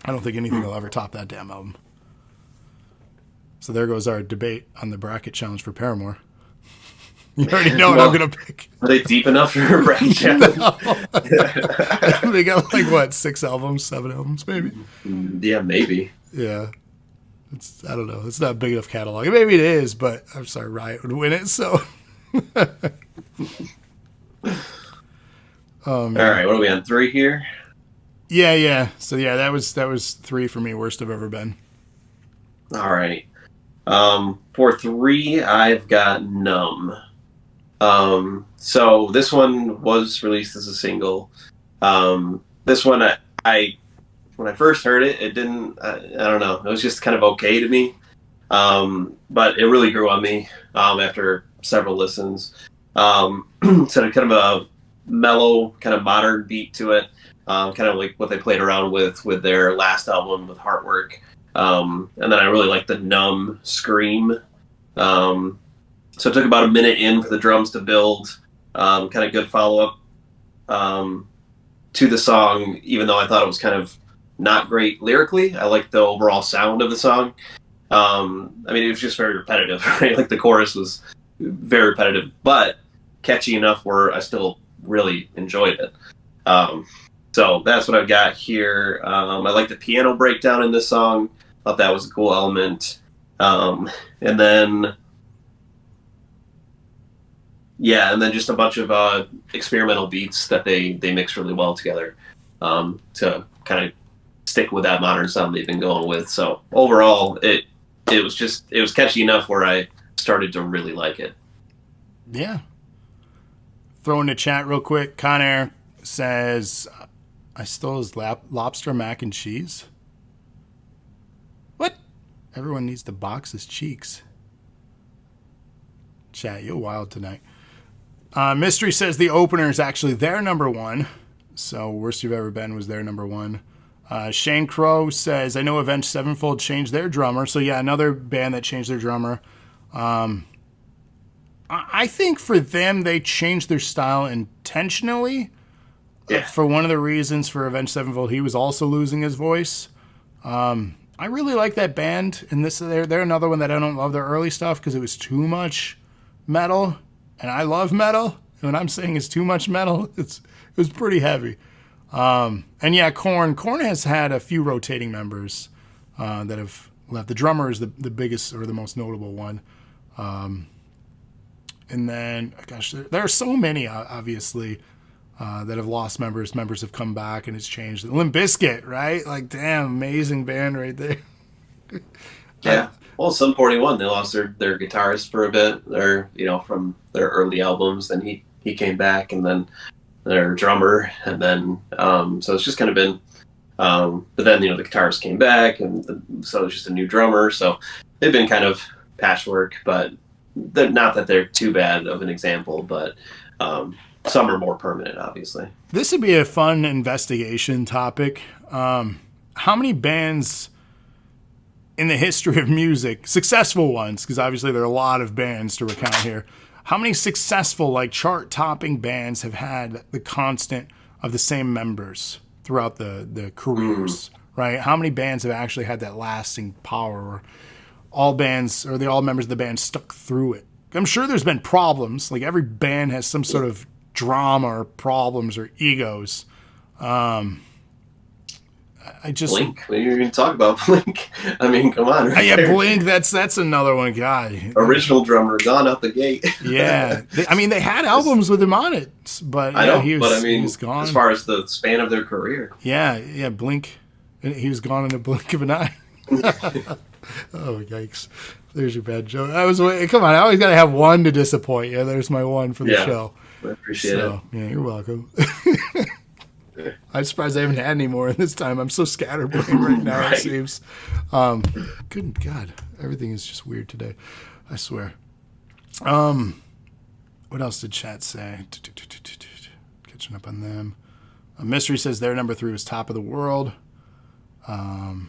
I don't think anything will ever top that damn album. So there goes our debate on the bracket challenge for Paramore. You already know what I'm going to pick. Are they deep enough for a bracket challenge? They got 6 albums, 7 albums, maybe. Yeah, maybe. Yeah. I don't know. It's not a big enough catalog. Maybe it is, but I'm sorry, Riot would win it, so... All right, what are we on, 3 here? Yeah. So yeah, that was 3 for me, worst I've ever been. All right. For 3, I've got Numb. So this one was released as a single. This one, I when I first heard it, it didn't. I don't know. It was just kind of okay to me. But it really grew on me after several listens. So kind of a mellow, kind of modern beat to it. Kind of like what they played around with their last album with Heartwork. And then I really like the Numb scream. So it took about a minute in for the drums to build. Kind of good follow-up to the song, even though I thought it was kind of not great lyrically. I liked the overall sound of the song. It was just very repetitive, right? Like the chorus was very repetitive, but catchy enough where I still really enjoyed it. So that's what I've got here. I like the piano breakdown in this song. Thought that was a cool element. And then just a bunch of experimental beats that they mix really well together to kind of stick with that modern sound they've been going with. So overall, it was catchy enough where I started to really like it. Yeah. Throw in the chat real quick. Conair says, I stole his lobster mac and cheese. What? Everyone needs to box his cheeks. Chat, you're wild tonight. Mystery says the opener is actually their number 1. So Worst You've Ever Been was their number 1. Shane Crow says, I know Avenged Sevenfold changed their drummer. So yeah, another band that changed their drummer. I think for them, they changed their style intentionally. Yeah. For one of the reasons for Avenged Sevenfold, he was also losing his voice. I really like that band, and they're another one that I don't love their early stuff because it was too much metal, and I love metal. And when I'm saying it's too much metal, it was pretty heavy. And yeah, Korn has had a few rotating members that have left. The drummer is the biggest or the most notable one. And then, gosh, there are so many, obviously, that have lost members. Members have come back, and it's changed. Limp Bizkit, right? Like, damn, amazing band right there. Yeah. Well, Sum 41, they lost their guitarist for a bit. From their early albums. Then he came back, and then their drummer, and then so it's just kind of been. But then the guitarist came back, and so it's just a new drummer. So they've been kind of patchwork, but not that they're too bad of an example, but some are more permanent, obviously. This would be a fun investigation topic. How many bands in the history of music, successful ones, because obviously there are a lot of bands to recount here, how many successful, chart-topping bands have had the constant of the same members throughout the careers, right? How many bands have actually had that lasting power, or all bands, or all members of the band stuck through it? I'm sure there's been problems. Like, every band has some sort of drama or problems or egos. I just Blink. We didn't even talk about Blink. I mean, come on. Right yeah, there. Blink. That's another one. God, Original drummer gone out the gate. yeah. I mean, they had albums with him on it, but I yeah, know, but I he mean, was gone. as far as the span of their career. Yeah, Blink. He was gone in a blink of an eye. Oh, yikes. There's your bad joke. Come on, I always got to have one to disappoint you. There's my one for the show. I appreciate it. Yeah, you're welcome. I'm surprised I haven't had any more this time. I'm so scatterbrained right now, Right. it seems. Good God. Everything is just weird today. I swear. What else did chat say? Catching up on them. Mystery says their number 3 was Top of the World. And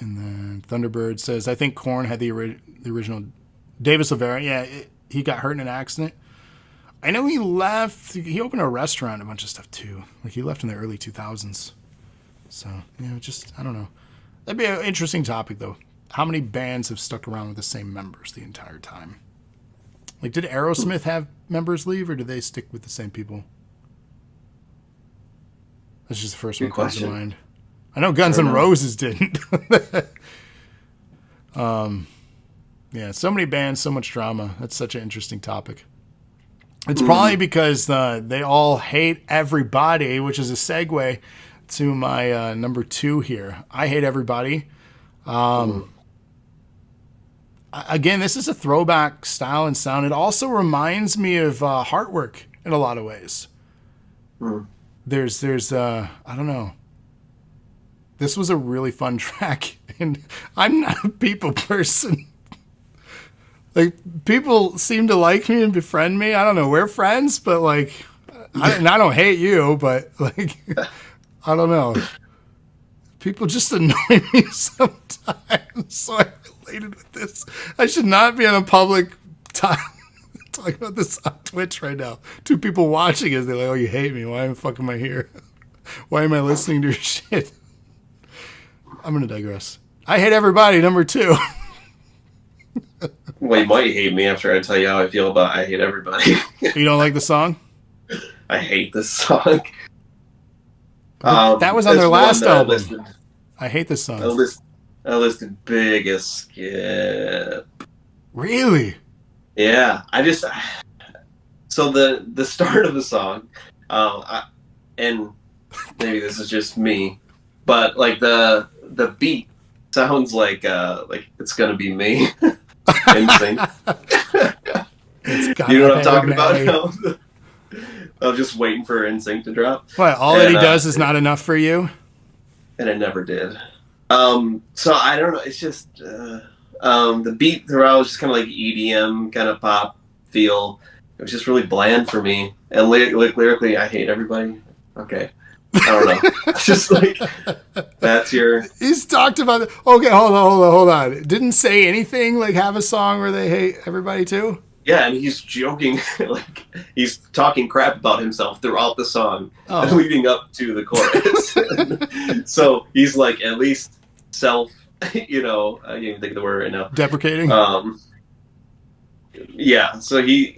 then Thunderbird says, I think Korn had the original. Davis Silvera, yeah, he got hurt in an accident. I know he left. He opened a restaurant, a bunch of stuff too. Like he left in the early 2000s. So, I don't know. That'd be an interesting topic though. How many bands have stuck around with the same members the entire time? Like, did Aerosmith have members leave or did they stick with the same people? That's just the first one that comes to mind. I know Guns N' Roses didn't. Yeah, so many bands, so much drama. That's such an interesting topic. It's probably because they all hate everybody, which is a segue to my number 2 here. I Hate Everybody. Again, this is a throwback style and sound. It also reminds me of Heartwork in a lot of ways. There's I don't know. This was a really fun track, and I'm not a people person. Like, people seem to like me and befriend me. I don't know. We're friends, but, like, I don't hate you, but, like, I don't know. People just annoy me sometimes, so I related with this. I should not be on a public time talking about this on Twitch right now. 2 people watching it, they're like, oh, you hate me. Why the fuck am I here? Why am I listening to your shit? I'm going to digress. I Hate Everybody, number 2. Well, you might hate me after I tell you how I feel about I Hate Everybody. You don't like the song? I hate this song. That was on their last album. I hate this song. I listed biggest skip. Really? Yeah, so the start of the song, and maybe this is just me, but like the beat sounds like it's gonna be me. NSYNC. You know what I'm talking about? I'm just waiting for NSYNC to drop. What? All that he does is not enough for you? And it never did. So I don't know. It's just the beat throughout was just kind of like EDM kind of pop feel. It was just really bland for me. And lyrically, I Hate Everybody. Okay. I don't know. It's just like, that's your... He's talked about it. Okay, hold on. Didn't say anything, like have a song where they hate everybody too? Yeah, and he's joking, like he's talking crap about himself throughout the song, leading up to the chorus. So he's like at least self, I can't even think of the word right now. Deprecating? Yeah, so he's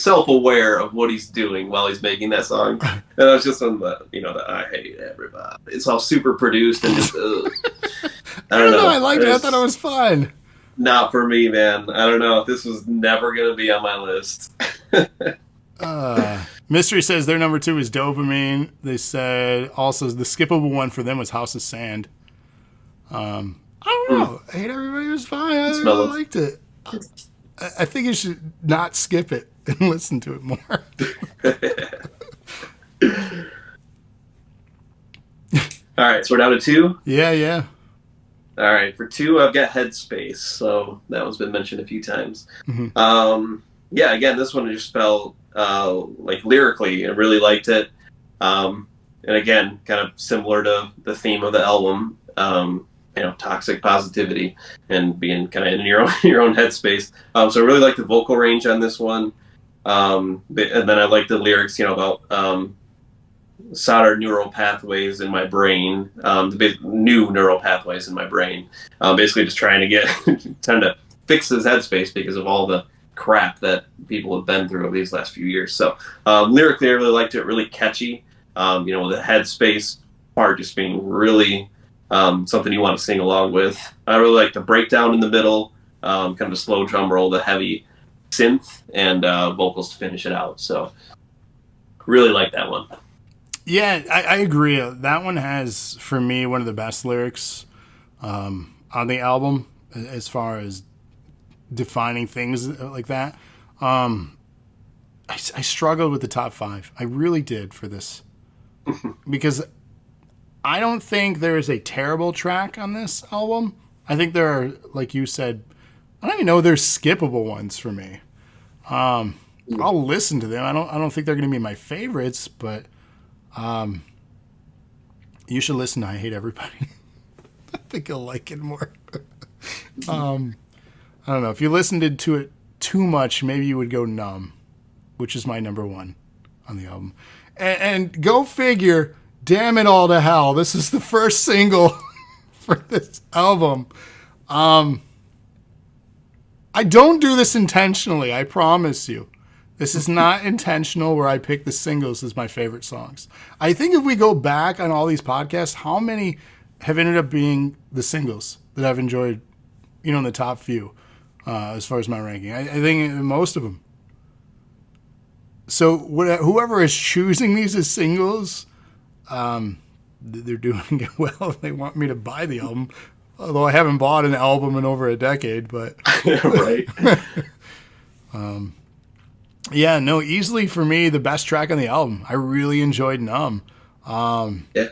self-aware of what he's doing while he's making that song. And I was just on the I Hate Everybody. It's all super produced and just I don't know. I liked it. I thought it was fun. Not for me, man. I don't know. This was never going to be on my list. Mystery says their number 2 is Dopamine. They said also the skippable one for them was House of Sand. I don't know. I Hate Everybody was fine. I liked it. I think you should not skip it and listen to it more. All right, so we're down to 2? Yeah. All right, for 2, I've got Headspace, so that one's been mentioned a few times. Mm-hmm. Yeah, again, this one just felt like lyrically, I really liked it. And again, kind of similar to the theme of the album, toxic positivity and being kind of in your own headspace. So I really like the vocal range on this one. And then I like the lyrics, about solder neural pathways in my brain, the new neural pathways in my brain. Basically just trying to fix his headspace because of all the crap that people have been through over these last few years. So lyrically, I really liked it. Really catchy. With the headspace, part just being really something you want to sing along with. I really like the breakdown in the middle, kind of a slow drum roll, the heavy synth, and vocals to finish it out. So really like that one. Yeah, I agree. That one has, for me, one of the best lyrics on the album as far as defining things like that. I struggled with the top 5. I really did for this. Because I don't think there is a terrible track on this album. I think there are, like you said, I don't even know there's skippable ones for me. I'll listen to them. I don't think they're going to be my favorites, but you should listen to I Hate Everybody. I think you'll like it more. I don't know. If you listened to it too much, maybe you would go Numb, which is my number 1 on the album. And go figure, damn it all to hell, this is the first single for this album. I don't do this intentionally, I promise you. This is not intentional where I pick the singles as my favorite songs. I think if we go back on all these podcasts, how many have ended up being the singles that I've enjoyed, in the top few as far as my ranking? I think most of them. So whoever is choosing these as singles, they're doing it well. They want me to buy the album, although I haven't bought an album in over a decade. But right. Yeah, no, easily for me the best track on the album. I really enjoyed Numb. Yeah.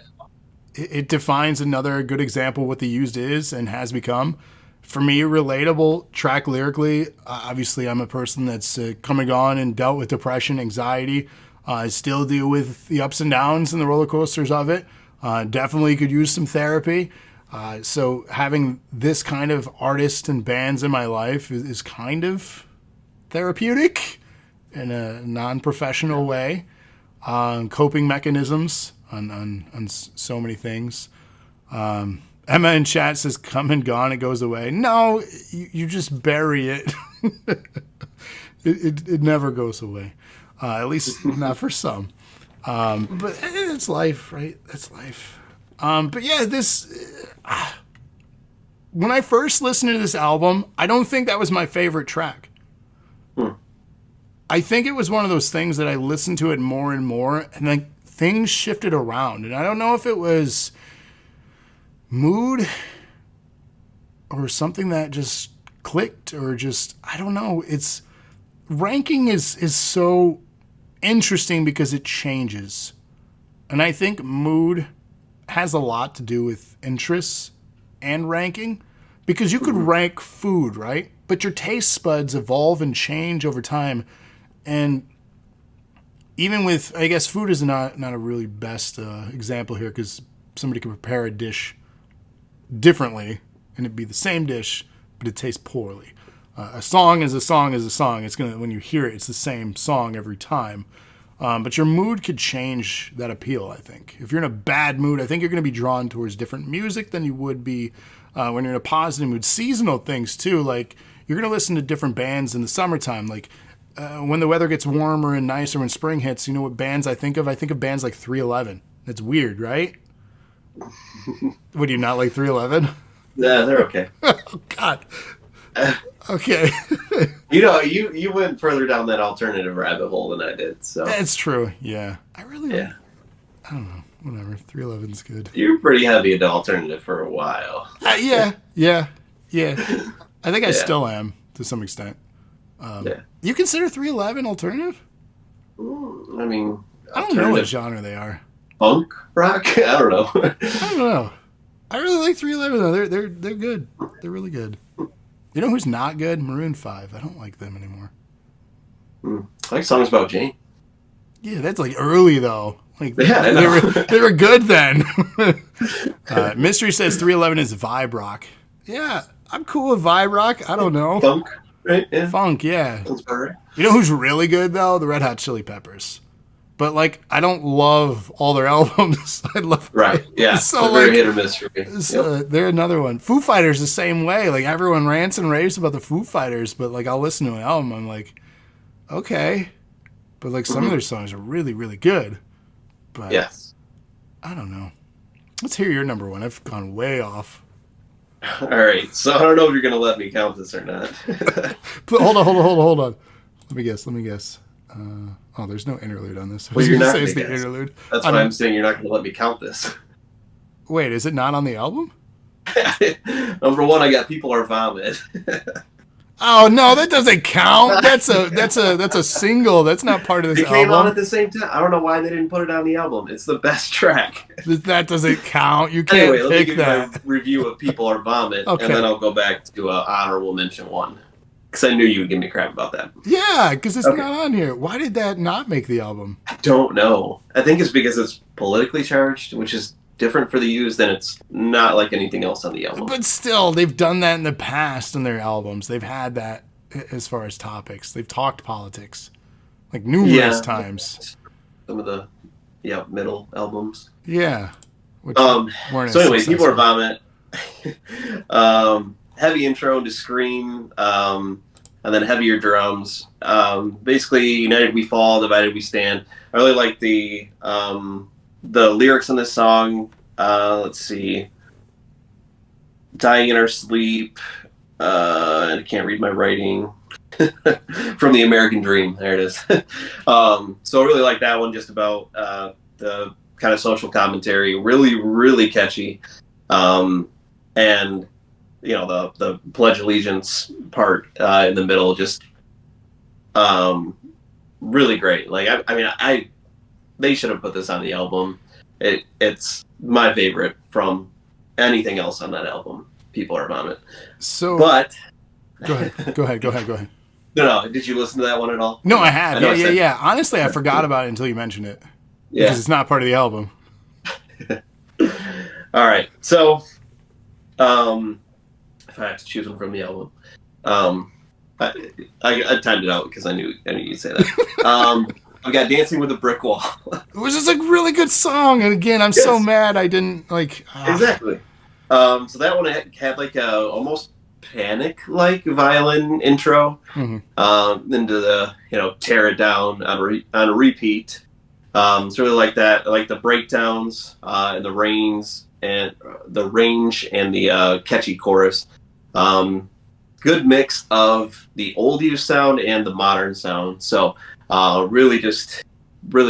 It defines another good example of what the Used is and has become. For me, relatable track lyrically. Obviously, I'm a person that's come and gone and dealt with depression, anxiety. I still deal with the ups and downs and the roller coasters of it. Definitely could use some therapy. So having this kind of artist and bands in my life is kind of therapeutic in a non-professional way. Coping mechanisms on so many things. Emma in chat says, come and gone, it goes away. No, you just bury it. It never goes away. At least not for some. But it's life, right? That's life. But yeah, this... when I first listened to this album, I don't think that was my favorite track. I think it was one of those things that I listened to it more and more, and then things shifted around. And I don't know if it was mood or something that just clicked or just, I don't know. It's ranking is so interesting because it changes. And I think mood has a lot to do with interests and ranking, because you could rank food, right? But your taste buds evolve and change over time. And even with, I guess food is not a really best example here, because somebody can prepare a dish differently and it'd be the same dish, but it tastes poorly. A song is a song is a song. It's gonna, when you hear it, it's the same song every time. But your mood could change that appeal, I think. If you're in a bad mood, I think you're going to be drawn towards different music than you would be when you're in a positive mood. Seasonal things, too. Like, you're going to listen to different bands in the summertime. Like, when the weather gets warmer and nicer, when spring hits, you know what bands I think of? I think of bands like 311. It's weird, right? Would you not like 311? Yeah, they're okay. Oh, God. Okay. You went further down that alternative rabbit hole than I did. So That's true. Yeah. I don't know. Whatever. 311's good. You were pretty heavy into alternative for a while. Yeah. I think I still am to some extent. You consider 311 alternative? I mean, I don't know what genre they are. Punk rock? I don't know. I don't know. I really like 311 though. They're good. They're really good. You know who's not good? Maroon 5. I don't like them anymore. I like songs about Jane. Yeah, that's like early though. Like yeah, I know. they were good then. Mystery says 311 is vibe rock. Yeah, I'm cool with vibe rock. I don't know. Funk, right? Yeah. Funk, yeah. That's about right. You know who's really good though? The Red Hot Chili Peppers. But like, I don't love all their albums. I love right. Yeah, so very like, hit or miss for me. They're another one. Foo Fighters the same way. Like everyone rants and raves about the Foo Fighters, but like I'll listen to an album, I'm like, okay, but like some of their songs are really, really good. But yes, I don't know. Let's hear your number one. I've gone way off. All right, so I don't know if you're gonna let me count this or not. But hold on. Let me guess. Oh, there's no interlude on this. I was Well, you're going to not say gonna it's the guess. interlude. That's why I'm saying you're not gonna let me count this. Wait, is it not on the album? Number one, I got "People Are Vomit." Oh no, that doesn't count. That's a single. That's not part of this It came out at album. the same time. I don't know why they didn't put it on the album. It's the best track. That doesn't count. You Anyway, can't let me pick give you that. my review of "People Are Vomit," Okay. and then I'll go back to honorable mention one because I knew you would give me crap about that. Yeah, because it's Okay. not on here. Why did that not make the album? I don't know. I think it's because it's politically charged, which is different for the Used, and it's not like anything else on the album. But still, they've done that in the past in their albums. They've had that as far as topics. They've talked politics like numerous times. Some of the middle albums. Yeah. Which So weren't as anyway, "People Are successful. Vomit." Heavy intro into "Scream," and then heavier drums. Basically, "United We Fall, Divided We Stand." I really like the lyrics in this song. Let's see. "Dying in Our Sleep." I can't read my writing. From the American Dream. There it is. So I really like that one, just about the kind of social commentary. Really, really catchy. And the Pledge Allegiance part in the middle, just really great. Like they should have put this on the album. It's my favorite from anything else on that album. "People Are Vomit." So, But go ahead. no, did you listen to that one at all? No, I have. know I said- Yeah. Honestly, I forgot about it until you mentioned it. Yeah. Because it's not part of the album. All right. So, if I have to choose one from the album, I timed it out because I knew you'd say that. I've got "Dancing with a Brick Wall." Which is a really good song. And again, I'm so mad I didn't like. Exactly. So that one had like a almost Panic-like violin intro into the "Tear It Down" on a repeat. It's really like that. I like the breakdowns and the range and the catchy chorus. Good mix of the old Used sound and the modern sound. So really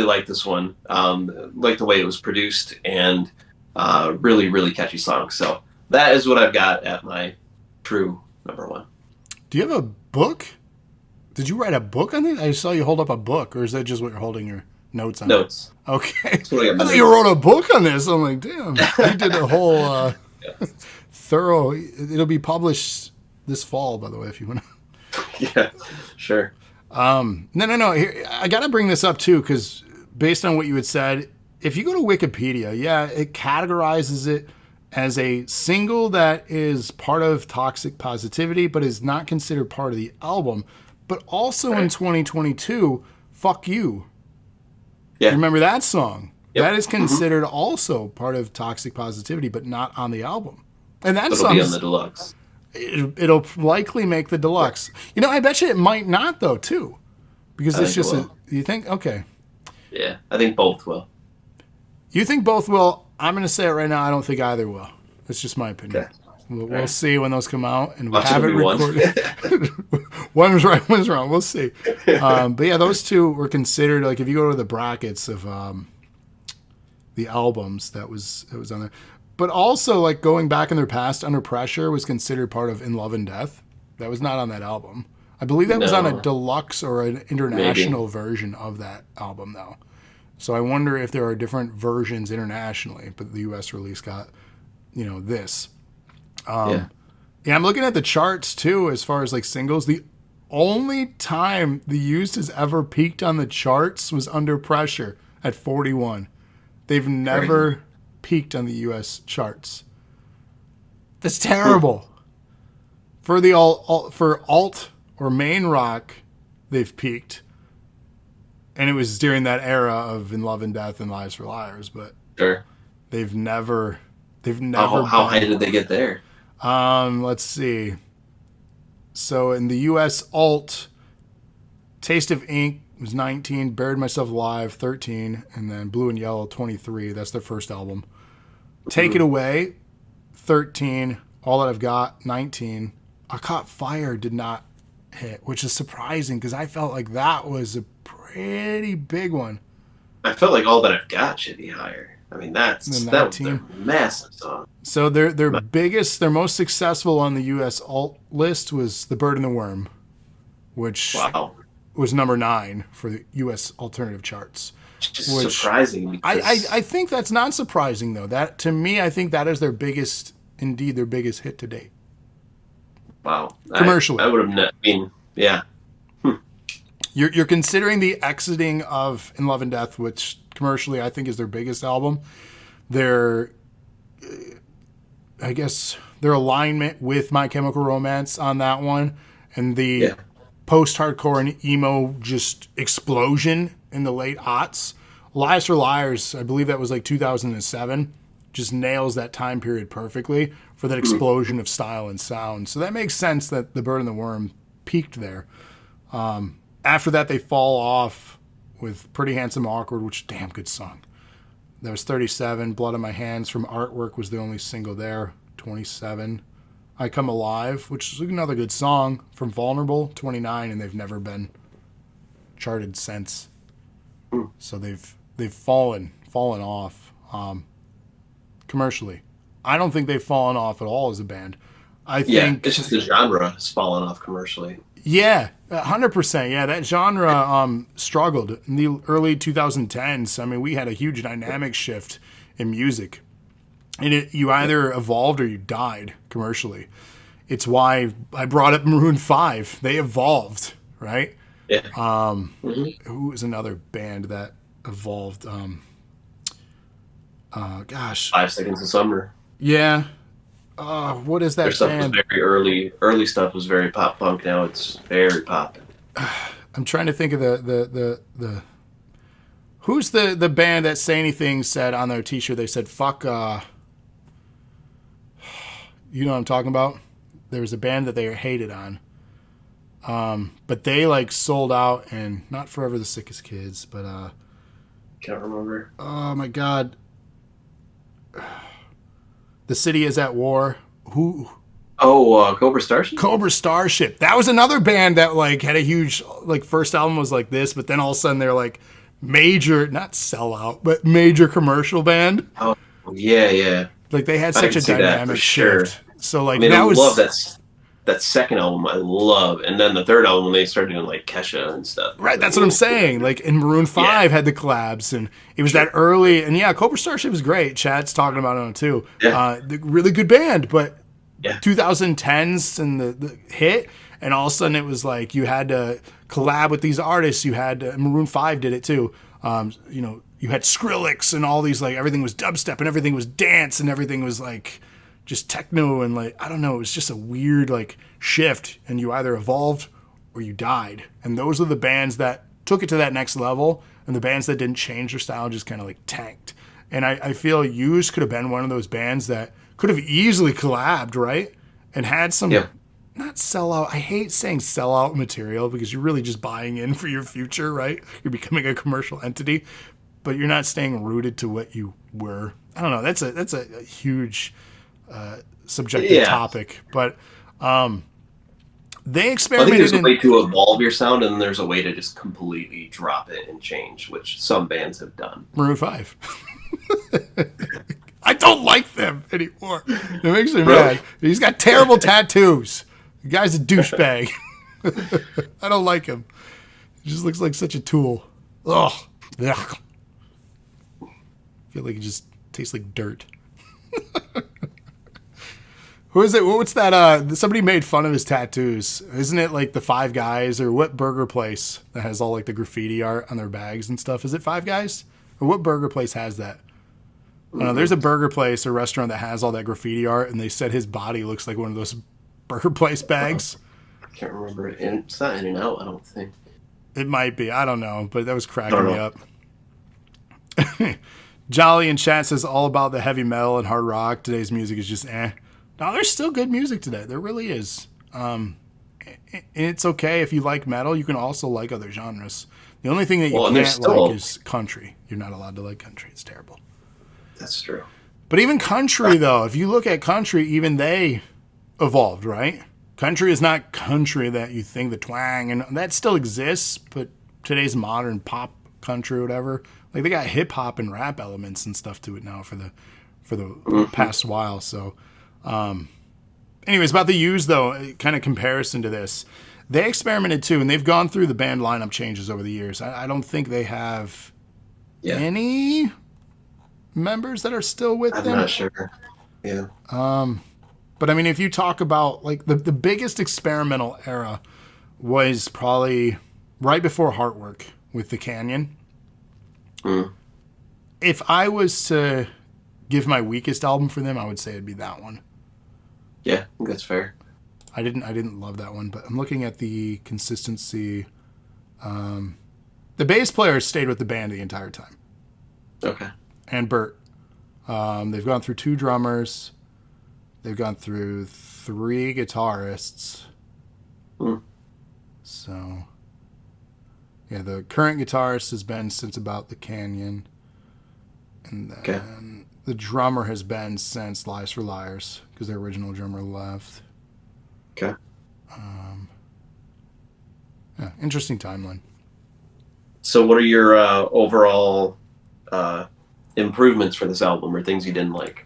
like this one. Like the way it was produced, and really, really catchy song. So that is what I've got at my true number one. Do you have a book? Did you write a book on it? I saw you hold up a book, or is that just what you're holding your notes on? Notes. Okay. That's what I got. I thought you wrote a book on this. I'm like, damn. You did a whole thorough. It'll be published this fall, by the way, if you want to. Yeah, sure. No. Here, I got to bring this up too, because based on what you had said, if you go to Wikipedia, it categorizes it as a single that is part of Toxic Positivity, but is not considered part of the album. But also in 2022, "Fuck You." Yeah. You remember that song? Yep. That is considered also part of Toxic Positivity, but not on the album. And that It'll song be on the deluxe. it'll likely make the deluxe. I bet you it might not though too, because it's think it just will. you think okay. Yeah, I think both will. You think both will? I'm going to say it right now. I don't think either will. That's just my opinion. Okay. We'll see when those come out, and we Watch it have it be one. recorded. One's right, one's wrong. We'll see. But yeah, those two were considered, like, if you go to the brackets of the albums that was on there. But also, like, going back in their past, "Under Pressure" was considered part of "In Love and Death." That was not on that album. I believe that was on a No. deluxe or an international version of that album, though. So I wonder if there are different versions internationally, but the U.S. release got, this. Yeah, I'm looking at the charts too, as far as like singles. The only time the Used has ever peaked on the charts was "Under Pressure" at 41. They've never peaked on the U.S. charts. That's terrible. For the alt or main rock, they've peaked. And it was during that era of "In Love and Death" and "Lies for Liars," but Sure. they've never How high did they get there? Let's see. So in the U.S. alt, "Taste of Ink" was 19, "Buried Myself Alive" 13, and then "Blue and Yellow" 23. That's their first album. Take It Away, 13. All That I've Got, 19. I Caught Fire did not hit, which is surprising because I felt like that was a pretty big one. I felt like All That I've Got should be higher. I mean, that was a massive song. So their biggest, their most successful on the U.S. alt list was The Bird and the Worm, which was number 9 for the U.S. alternative charts. Just surprising. I think that's not surprising though. That to me, I think that is their biggest hit to date. Wow. Commercially. I would have, yeah. You're considering the exiting of In Love and Death, which commercially I think is their biggest album. Their alignment with My Chemical Romance on that one, and the post-hardcore and emo just explosion in the late aughts. Lies for Liars, I believe that was like 2007, just nails that time period perfectly for that explosion of style and sound. So that makes sense that The Bird and the Worm peaked there. After that, they fall off with Pretty Handsome Awkward, which is a damn good song. There was 37. Blood on My Hands from Artwork was the only single there, 27. I Come Alive, which is another good song from Vulnerable, 29, and they've never been charted since. So they've fallen off commercially. I don't think they've fallen off at all as a band. I think it's just the genre has fallen off commercially. Yeah, 100%. Yeah, that genre struggled in the early 2010s. I mean, we had a huge dynamic shift in music. And you either evolved or you died commercially. It's why I brought up Maroon 5. They evolved, right? Yeah. Who was another band that evolved? 5 Seconds of Summer. Yeah. What is that Their stuff band? was very early stuff was very pop punk. Now it's very pop. I'm trying to think of the who's the band that Say Anything said on their t-shirt. They said fuck you know what I'm talking about? There was a band that they hated on. But they like sold out, and not Forever the Sickest Kids, but can't remember. Oh my god. The City Is at War. Who? Oh, Cobra Starship? Cobra Starship. That was another band that like had a huge like first album was like this, but then all of a sudden they're like major, not sellout, but major commercial band. Oh, yeah. Like they had such a dynamic shift. Sure. So like I love that second album. I love, and then the third album when they started doing like Kesha and stuff. Right, that's what I'm saying. Like, in Maroon 5 had the collabs, and it was that early. And yeah, Cobra Starship was great. Chad's talking about it too. Yeah. Really good band, but 2010s and the hit, and all of a sudden it was like you had to collab with these artists. You had Maroon 5 did it too. You had Skrillex and all these, like, everything was dubstep and everything was dance and everything was like just techno, and like I don't know, it was just a weird like shift, and you either evolved or you died. And those are the bands that took it to that next level, and the bands that didn't change their style just kind of like tanked. And I feel Used could have been one of those bands that could have easily collabed, right? And had some not sellout. I hate saying sellout material because you're really just buying in for your future, right? You're becoming a commercial entity, but you're not staying rooted to what you were. I don't know. That's a huge subjective topic, but they experimented. I think there's a way to evolve your sound, and there's a way to just completely drop it and change, which some bands have done. Maroon 5. I don't like them anymore. It makes me mad. He's got terrible tattoos. The guy's a douchebag. I don't like him. He just looks like such a tool. Ugh. Ugh. I feel like he just tastes like dirt. Who is it? What's that? Somebody made fun of his tattoos. Isn't it like the Five Guys, or what burger place that has all like the graffiti art on their bags and stuff? Is it Five Guys? Or what burger place has that? I don't know. There's a burger place or restaurant that has all that graffiti art, and they said his body looks like one of those burger place bags. I can't remember it. It's not In-N-Out, I don't think. It might be. I don't know, but that was cracking me up. Jolly in chat says all about the heavy metal and hard rock. Today's music is just eh. No, there's still good music today. There really is. It's okay if you like metal. You can also like other genres. The only thing that you can't like is country. You're not allowed to like country. It's terrible. That's true. But even country, though, if you look at country, even they evolved, right? Country is not country that you think, the twang, and that still exists, but today's modern pop country or whatever, like they got hip hop and rap elements and stuff to it now for the past while. So, anyways, about the U's though, kind of comparison to this, they experimented too, and they've gone through the band lineup changes over the years. I don't think they have any members that are still with them. I'm not sure. Yeah. But I mean, if you talk about like the biggest experimental era was probably right before Heartwork with the Canyon. If I was to give my weakest album for them, I would say it'd be that one. Yeah, I think that's fair. I didn't love that one, but I'm looking at the consistency. The bass player stayed with the band the entire time. Okay. And Bert. They've gone through 2 drummers. They've gone through 3 guitarists. So, yeah, the current guitarist has been since about the Canyon. And then the drummer has been since Lies for Liars, because their original drummer left. Okay. Yeah, interesting timeline. So what are your overall improvements for this album, or things you didn't like?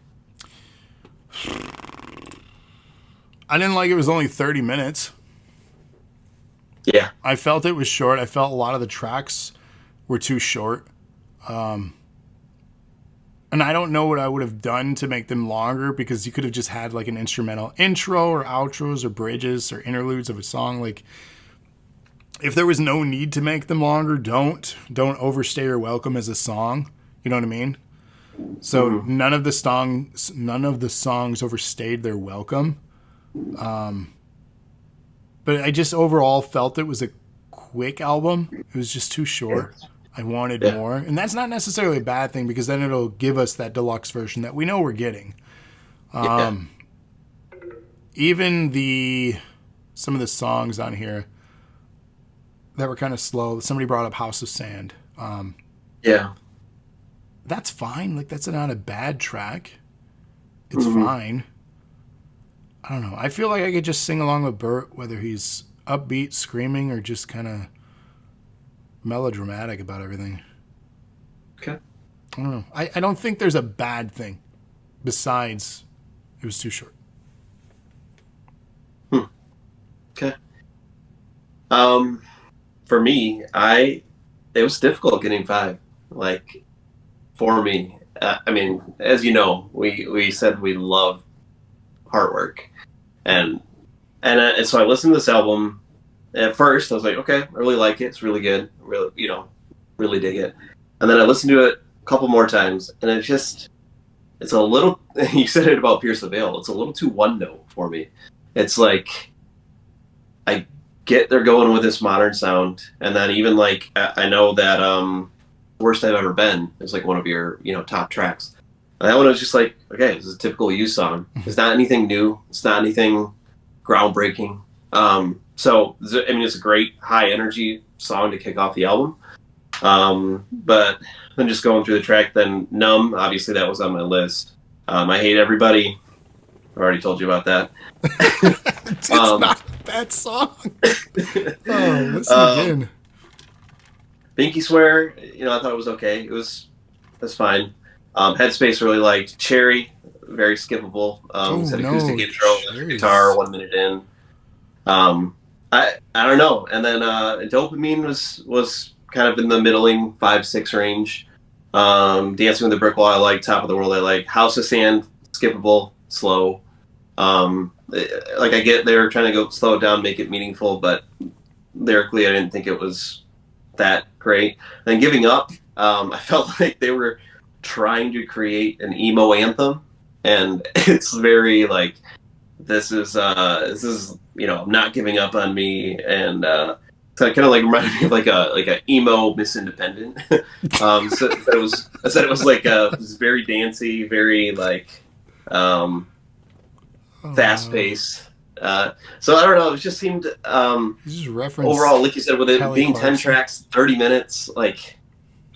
I didn't like it was only 30 minutes. Yeah. I felt it was short. I felt a lot of the tracks were too short. And I don't know what I would have done to make them longer, because you could have just had like an instrumental intro or outros or bridges or interludes of a song. Like, if there was no need to make them longer, don't overstay your welcome as a song. You know what I mean? So none of the songs overstayed their welcome. But I just overall felt it was a quick album. It was just too short. I wanted more. And that's not necessarily a bad thing, because then it'll give us that deluxe version that we know we're getting. Even some of the songs on here that were kind of slow. Somebody brought up House of Sand. That's fine. Like, that's not a bad track. It's fine. I don't know. I feel like I could just sing along with Bert, whether he's upbeat, screaming, or just kind of melodramatic about everything. Okay. I don't know. I don't think there's a bad thing besides it was too short. Okay. For me, it was difficult getting 5. Like, for me, I mean, as you know, we said we love Heartwork, and so I listened to this album. At first, I was like, okay, I really like it. It's really good. Really, really dig it. And then I listened to it a couple more times, and it's a little. You said it about Pierce the Veil. It's a little too one note for me. It's like, I get they're going with this modern sound, and then even like I know that Worst I've Ever Been is like one of your top tracks. And that one was just like, okay, this is a typical U song. It's not anything new. It's not anything groundbreaking. So I mean, it's a great high energy song to kick off the album. But then just going through the track, then Numb, obviously that was on my list. I Hate Everybody. I already told you about that. It's not a bad song. Oh, listen again. Pinky Swear, I thought it was okay. That's fine. Headspace really liked. Cherry, very skippable. It's an acoustic intro, guitar 1 minute in. I don't know. And then Dopamine was kind of in the middling 5-6 range. Dancing with the Brick Wall I like. Top of the World I like. House of Sand, skippable, slow. Like, I get they were trying to go slow it down, make it meaningful, but lyrically I didn't think it was that great. And then Giving Up, I felt like they were trying to create an emo anthem, and it's very like, this is not giving up on me, and so it kind of like reminded me of like a emo Miss Independent. So it was like it was very dancey, very like fast paced. So I don't know. It just seemed just overall, like you said, with it being 10 tracks, 30 minutes, like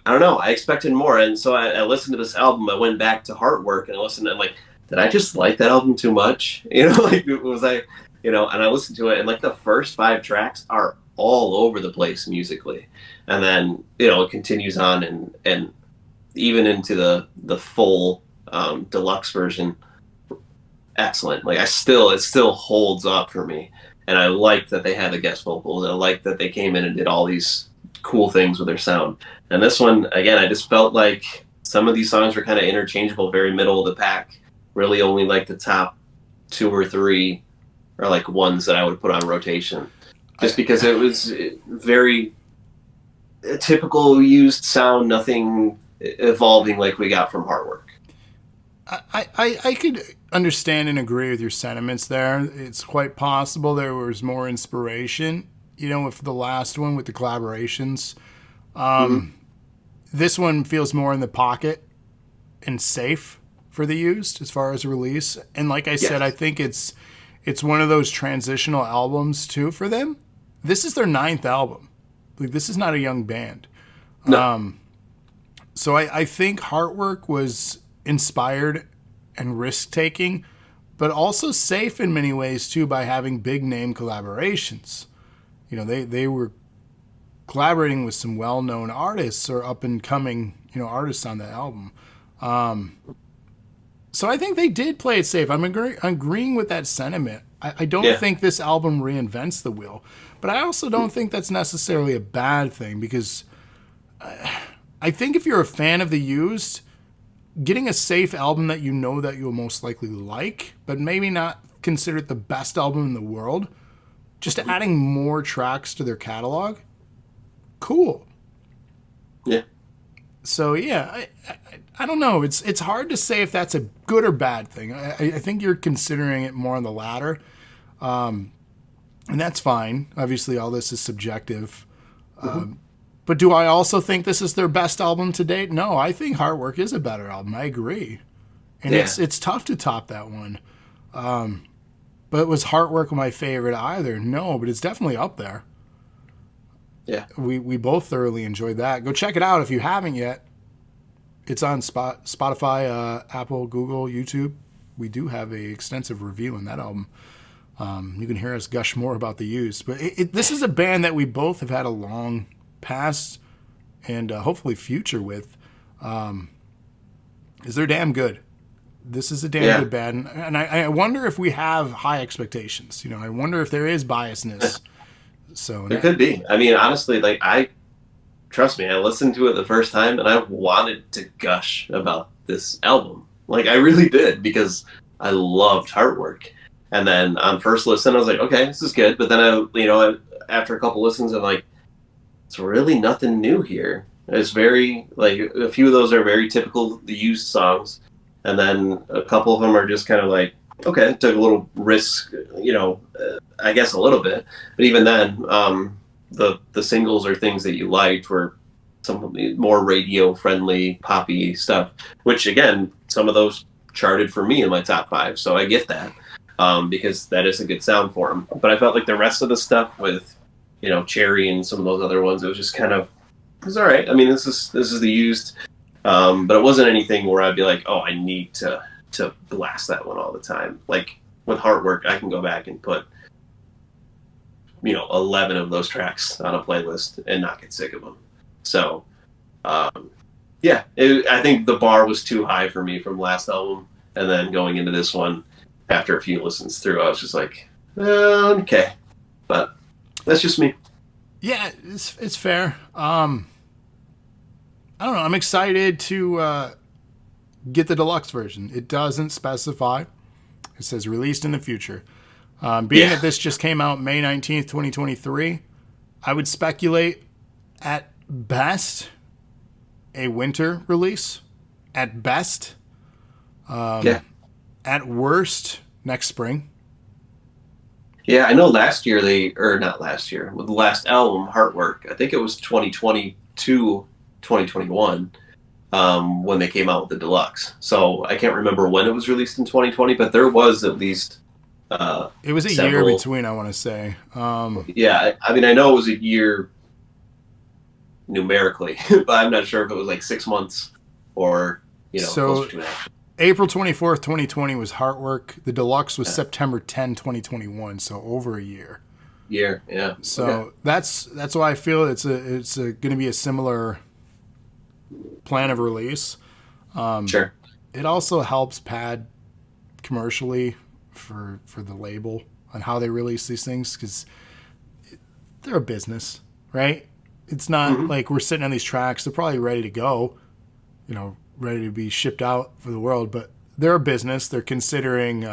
I don't know. I expected more, and so I listened to this album. I went back to Heartwork and I listened. And I'm like, did I just like that album too much? Like was I, And I listened to it, and like the first 5 tracks are all over the place musically, and then it continues on and even into the full deluxe version. Excellent. Like it still holds up for me, and I like that they had the guest vocals. I like that they came in and did all these cool things with their sound. And this one, again, I just felt like some of these songs were kind of interchangeable, very middle of the pack. Really, only like the top 2 or 3 are like ones that I would put on rotation, just because it was very typical used sound, nothing evolving like we got from Hard Work. I could understand and agree with your sentiments there. It's quite possible there was more inspiration, with the last one with the collaborations. Mm-hmm. This one feels more in the pocket and safe for the used as far as release. And like I said, I think it's one of those transitional albums too for them. This is their 9th album. Like, this is not a young band. No. So I think Heartwork was inspired and risk taking, but also safe in many ways too by having big name collaborations. They were collaborating with some well known artists or up and coming artists on the album. So I think they did play it safe. I'm agreeing with that sentiment. I don't think this album reinvents the wheel, but I also don't think that's necessarily a bad thing, because I think if you're a fan of the used, getting a safe album that that you'll most likely like, but maybe not consider it the best album in the world, just adding more tracks to their catalog, cool. Yeah. So yeah, I don't know. It's hard to say if that's a good or bad thing. I think you're considering it more on the latter, and that's fine. Obviously, all this is subjective. But do I also think this is their best album to date? No, I think Heartwork is a better album. I agree, and it's tough to top that one. But was Heartwork my favorite either? No, but it's definitely up there. Yeah. We both thoroughly enjoyed that. Go check it out if you haven't yet. It's on Spotify, Apple, Google, YouTube. We do have a extensive review on that album. You can hear us gush more about the used. But this is a band that we both have had a long past and hopefully future with. Is they're damn good. This is a damn good band. And I wonder if we have high expectations. I wonder if there is biasness. So there could be. I mean, honestly, trust me, I listened to it the first time and I wanted to gush about this album. Like, I really did, because I loved Heartwork. And then on first listen, I was like, okay, this is good. But then after a couple listens, I'm like, it's really nothing new here. It's very, a few of those are very typical, the used songs. And then a couple of them are just kind of like, okay, took a little risk, I guess a little bit. But even then, the singles or things that you liked were some more radio-friendly, poppy stuff, which, again, some of those charted for me in my top 5. So I get that, because that is a good sound for them. But I felt like the rest of the stuff with, Cherry and some of those other ones, it was just it was all right. I mean, this is the used, but it wasn't anything where I'd be like, oh, I need to blast that one all the time. Like with Heartwork, I can go back and put 11 of those tracks on a playlist and not get sick of them. So I think the bar was too high for me from last album, and then going into this one, after a few listens through, I was just like, okay. But that's just me. Yeah, it's fair. I don't know. I'm excited to get the deluxe version. It doesn't specify. It says released in the future. Being that this just came out May 19th, 2023, I would speculate at best a winter release. At best. At worst, next spring. Yeah, I know last year not last year, with the last album, Heartwork, I think it was 2022, 2021. When they came out with the deluxe. So I can't remember when it was released in 2020, but there was at least it was a year between, I want to say. Yeah, I mean, I know it was a year numerically, but I'm not sure if it was like 6 months or So closer to that. April 24th, 2020 was Heartwork. The deluxe was Yeah. September 10, 2021, so over a year. Year, yeah. So Okay. that's why I feel it's going to be a similar plan of release. Sure. It also helps pad commercially for the label on how they release these things, because they're a business, right? It's not Hmm. like we're sitting on these tracks. They're probably ready to go, ready to be shipped out for the world, but they're a business. They're considering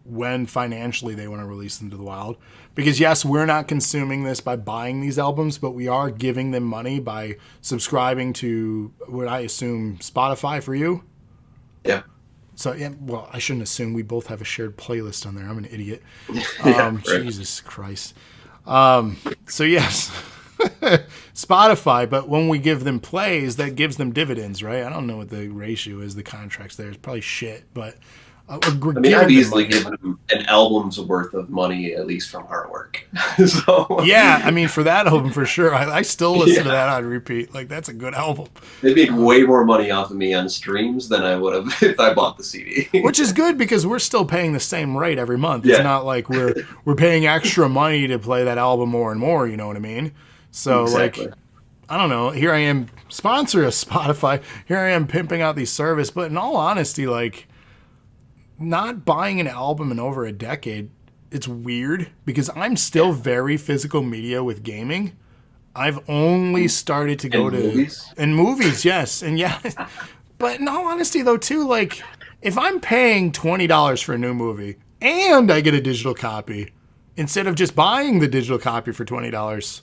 when financially they want to release them to the wild. Because yes, we're not consuming this by buying these albums, but we are giving them money by subscribing to what I assume Spotify for you. Yeah. So yeah, well, I shouldn't assume. We both have a shared playlist on there. I'm an idiot. Yeah. Right. Jesus Christ. So yes, Spotify. But when we give them plays, that gives them dividends, right? I don't know what the ratio is. The contracts there is probably shit, but we're I mean, giving I've them easily money. given them an album's worth of money, at least from Heartwork. So, Yeah, I mean, for that album, for sure. I still listen to yeah, that on repeat. Like, that's a good album. they made way more money off of me on streams than I would have if I bought the CD. Which is good because we're still paying the same rate every month. It's Yeah, not like we're paying extra money to play that album more and more, you know what I mean? So, exactly. like, I don't know. Here I am, sponsor of Spotify. Here I am pimping out these service. But in all honesty, like, not buying an album in over a decade, it's weird because I'm still very physical media with gaming. I've only started to go And to movies? and movies, yes, and yeah. But in all honesty, though, too, like if I'm paying $20 for a new movie and I get a digital copy instead of just buying the digital copy for $20,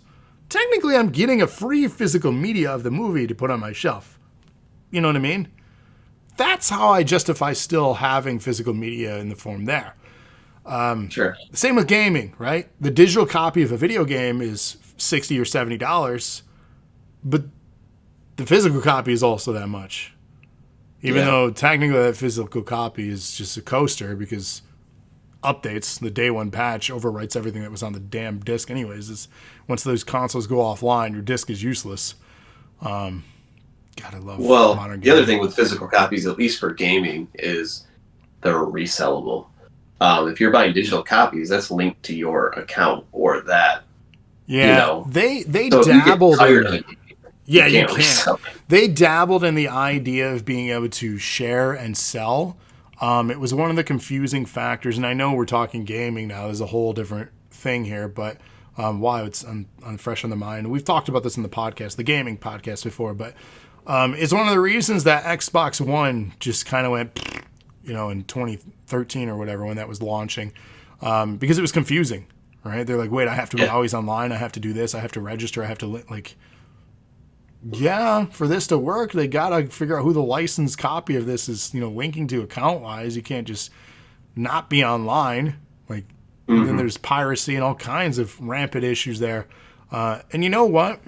technically I'm getting a free physical media of the movie to put on my shelf. You know what I mean? That's how I justify still having physical media in the form there. Sure. Same with gaming, right? The digital copy of a video game is $60 or $70, but the physical copy is also that much. Even Yeah. though technically that physical copy is just a coaster because updates, the day one patch overwrites everything that was on the damn disc anyways. Once those consoles go offline, your disc is useless. God, I love Well, modern the other gaming. thing with physical copies, at least for gaming, is they're resellable. If you're buying digital copies, that's linked to your account or that, you Yeah, know. they So if you get dabbled tired in. of it, you Yeah, you can't can't. resell it. They dabbled in the idea of being able to share and sell. It was one of the confusing factors, and I know we're talking gaming now. There's a whole different thing here, but why it's on fresh on the mind. We've talked about this in the podcast, the gaming podcast before, but it's one of the reasons that Xbox One just kind of went, in 2013 or whatever when that was launching, because it was confusing, right? They're like, wait, I have to be Yeah. always online. I have to do this. I have to register. I have to like. Yeah, for this to work, they gotta figure out who the licensed copy of this is, linking to account wise. You can't just not be online. Like, then Hmm. there's piracy and all kinds of rampant issues there. And you know what?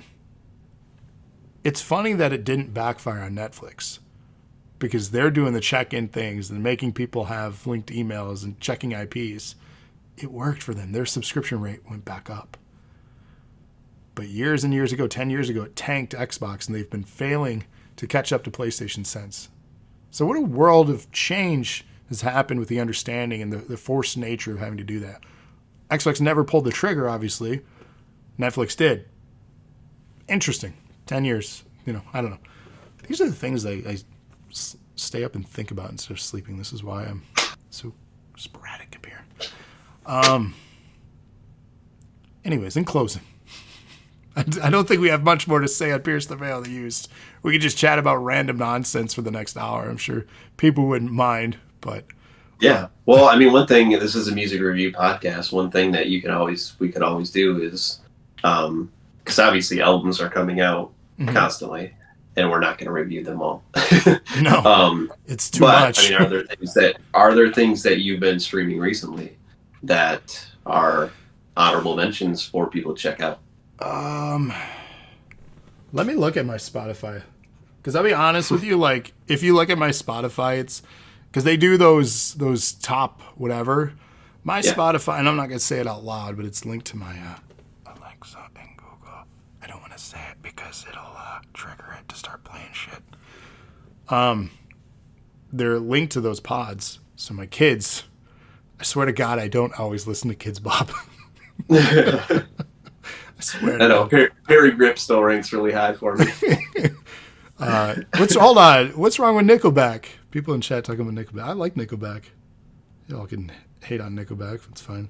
It's funny that it didn't backfire on Netflix because they're doing the check-in things and making people have linked emails and checking IPs. It worked for them. Their subscription rate went back up. But years and years ago, 10 years ago, it tanked Xbox, and they've been failing to catch up to PlayStation since. So what a world of change has happened with the understanding and the forced nature of having to do that. Xbox never pulled the trigger, obviously. Netflix did. Interesting. 10 years. I don't know. These are the things I stay up and think about instead of sleeping. This is why I'm so sporadic up here. Anyways, in closing, I don't think we have much more to say on Pierce the Veil the Used. We could just chat about random nonsense for the next hour. I'm sure people wouldn't mind, but Yeah. Well, I mean, one thing, this is a music review podcast. One thing that we could always do is, because obviously albums are coming out constantly, and we're not going to review them all. no, it's too But much. I mean, are there things that you've been streaming recently that are honorable mentions for people to check out? Let me look at my Spotify. Because I'll be honest with you, like, if you look at my Spotify, it's because they do those top whatever. My Yeah. Spotify, and I'm not going to say it out loud, but it's linked to my Alexa and Google. I don't want to say it because it'll trigger it to start playing shit. They're linked to those pods. So my kids, I swear to God, I don't always listen to Kids Bop. I swear to I know. God. Perry Grip still ranks really high for me. Hold on. What's wrong with Nickelback? People in chat talking about Nickelback. I like Nickelback. Y'all can hate on Nickelback. It's fine.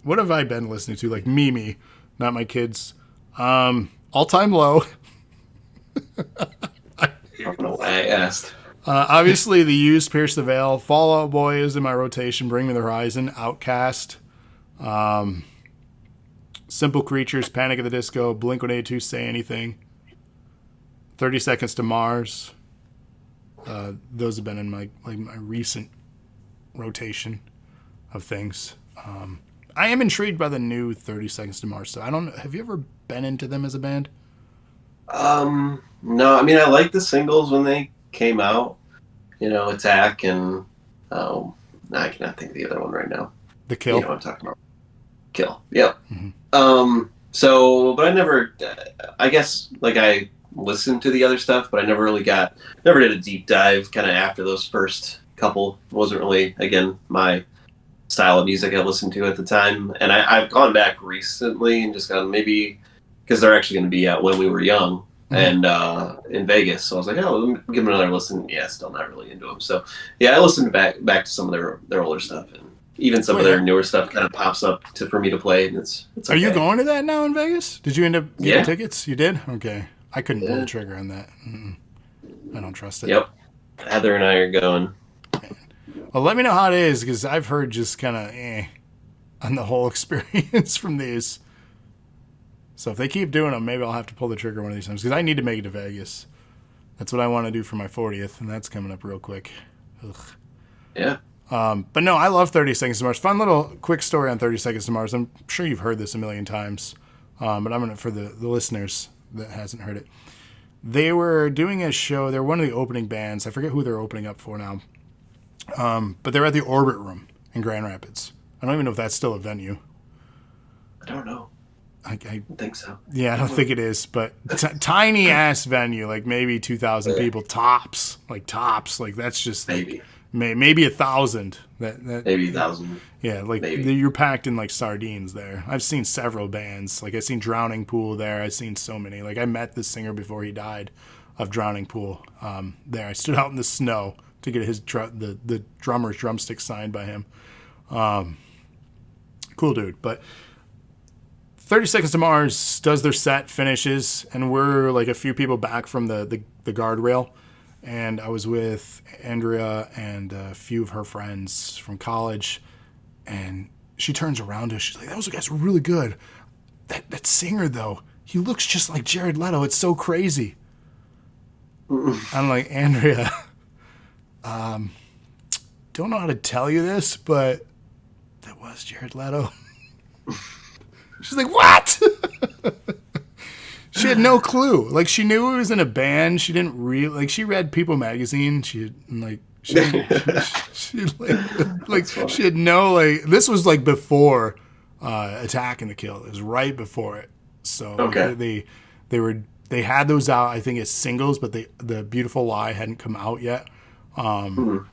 What have I been listening to? Like Mimi, not my kids. All Time Low. I don't know why I asked. Obviously, The Used, Pierce the Veil. Fall Out Boy is in my rotation. Bring Me the Horizon. Outcast. Simple Creatures. Panic at the Disco. Blink-182. Say Anything. 30 Seconds to Mars. Those have been in my recent rotation of things. I am intrigued by the new 30 Seconds to Mars. So I don't know. Have you ever been into them as a band? No, I mean, I like the singles when they came out. Attack and I cannot think of the other one right now. The Kill. You know what I'm talking about. Kill. Yep. Mm-hmm. But I never. I guess I listened to the other stuff, but I never did a deep dive. Kind of after those first couple, wasn't really again my style of music I listened to at the time. And I've gone back recently and just gone maybe because they're actually going to be out when we were young. And in Vegas, so I was like, "Oh, let me give them another listen." Yeah, still not really into them. So, yeah, I listened back to some of their older stuff, and even some of their newer stuff kind of pops up for me to play. And it's okay. Are you going to that now in Vegas? Did you end up getting tickets? You did. Okay, I couldn't pull the trigger on that. I don't trust it. Yep, Heather and I are going. Well, let me know how it is because I've heard just kind of on the whole experience from these. So if they keep doing them, maybe I'll have to pull the trigger one of these times because I need to make it to Vegas. That's what I want to do for my 40th, and that's coming up real quick. Ugh. Yeah. But no, I love 30 Seconds to Mars. Fun little quick story on 30 Seconds to Mars. I'm sure you've heard this a million times, but I'm going to, for the listeners that hasn't heard it. They were doing a show. They're one of the opening bands. I forget who they're opening up for now. But they're at the Orbit Room in Grand Rapids. I don't even know if that's still a venue. I don't know. I think so. Yeah, I don't think it is, but tiny ass venue, like maybe 2,000 people tops. Like that's just maybe 1,000. Maybe 1,000. Yeah, you're packed in like sardines there. I've seen several bands. Like I've seen Drowning Pool there. I've seen so many. Like I met the singer before he died of Drowning Pool. There, I stood out in the snow to get his the drummer's drumstick signed by him. Cool dude, but. 30 Seconds to Mars does their set, finishes, and we're like a few people back from the guardrail. And I was with Andrea and a few of her friends from college. And she turns around to us. She's like, those guys were really good. That singer, though, he looks just like Jared Leto. It's so crazy. I'm like, Andrea, don't know how to tell you this, but that was Jared Leto. She's like, what? She had no clue. Like, she knew he was in a band. She didn't really, like, she read People magazine. She had no, like, this was like before Attack and the Kill. It was right before it. So they had those out, I think, as singles, but the Beautiful Lie hadn't come out yet. It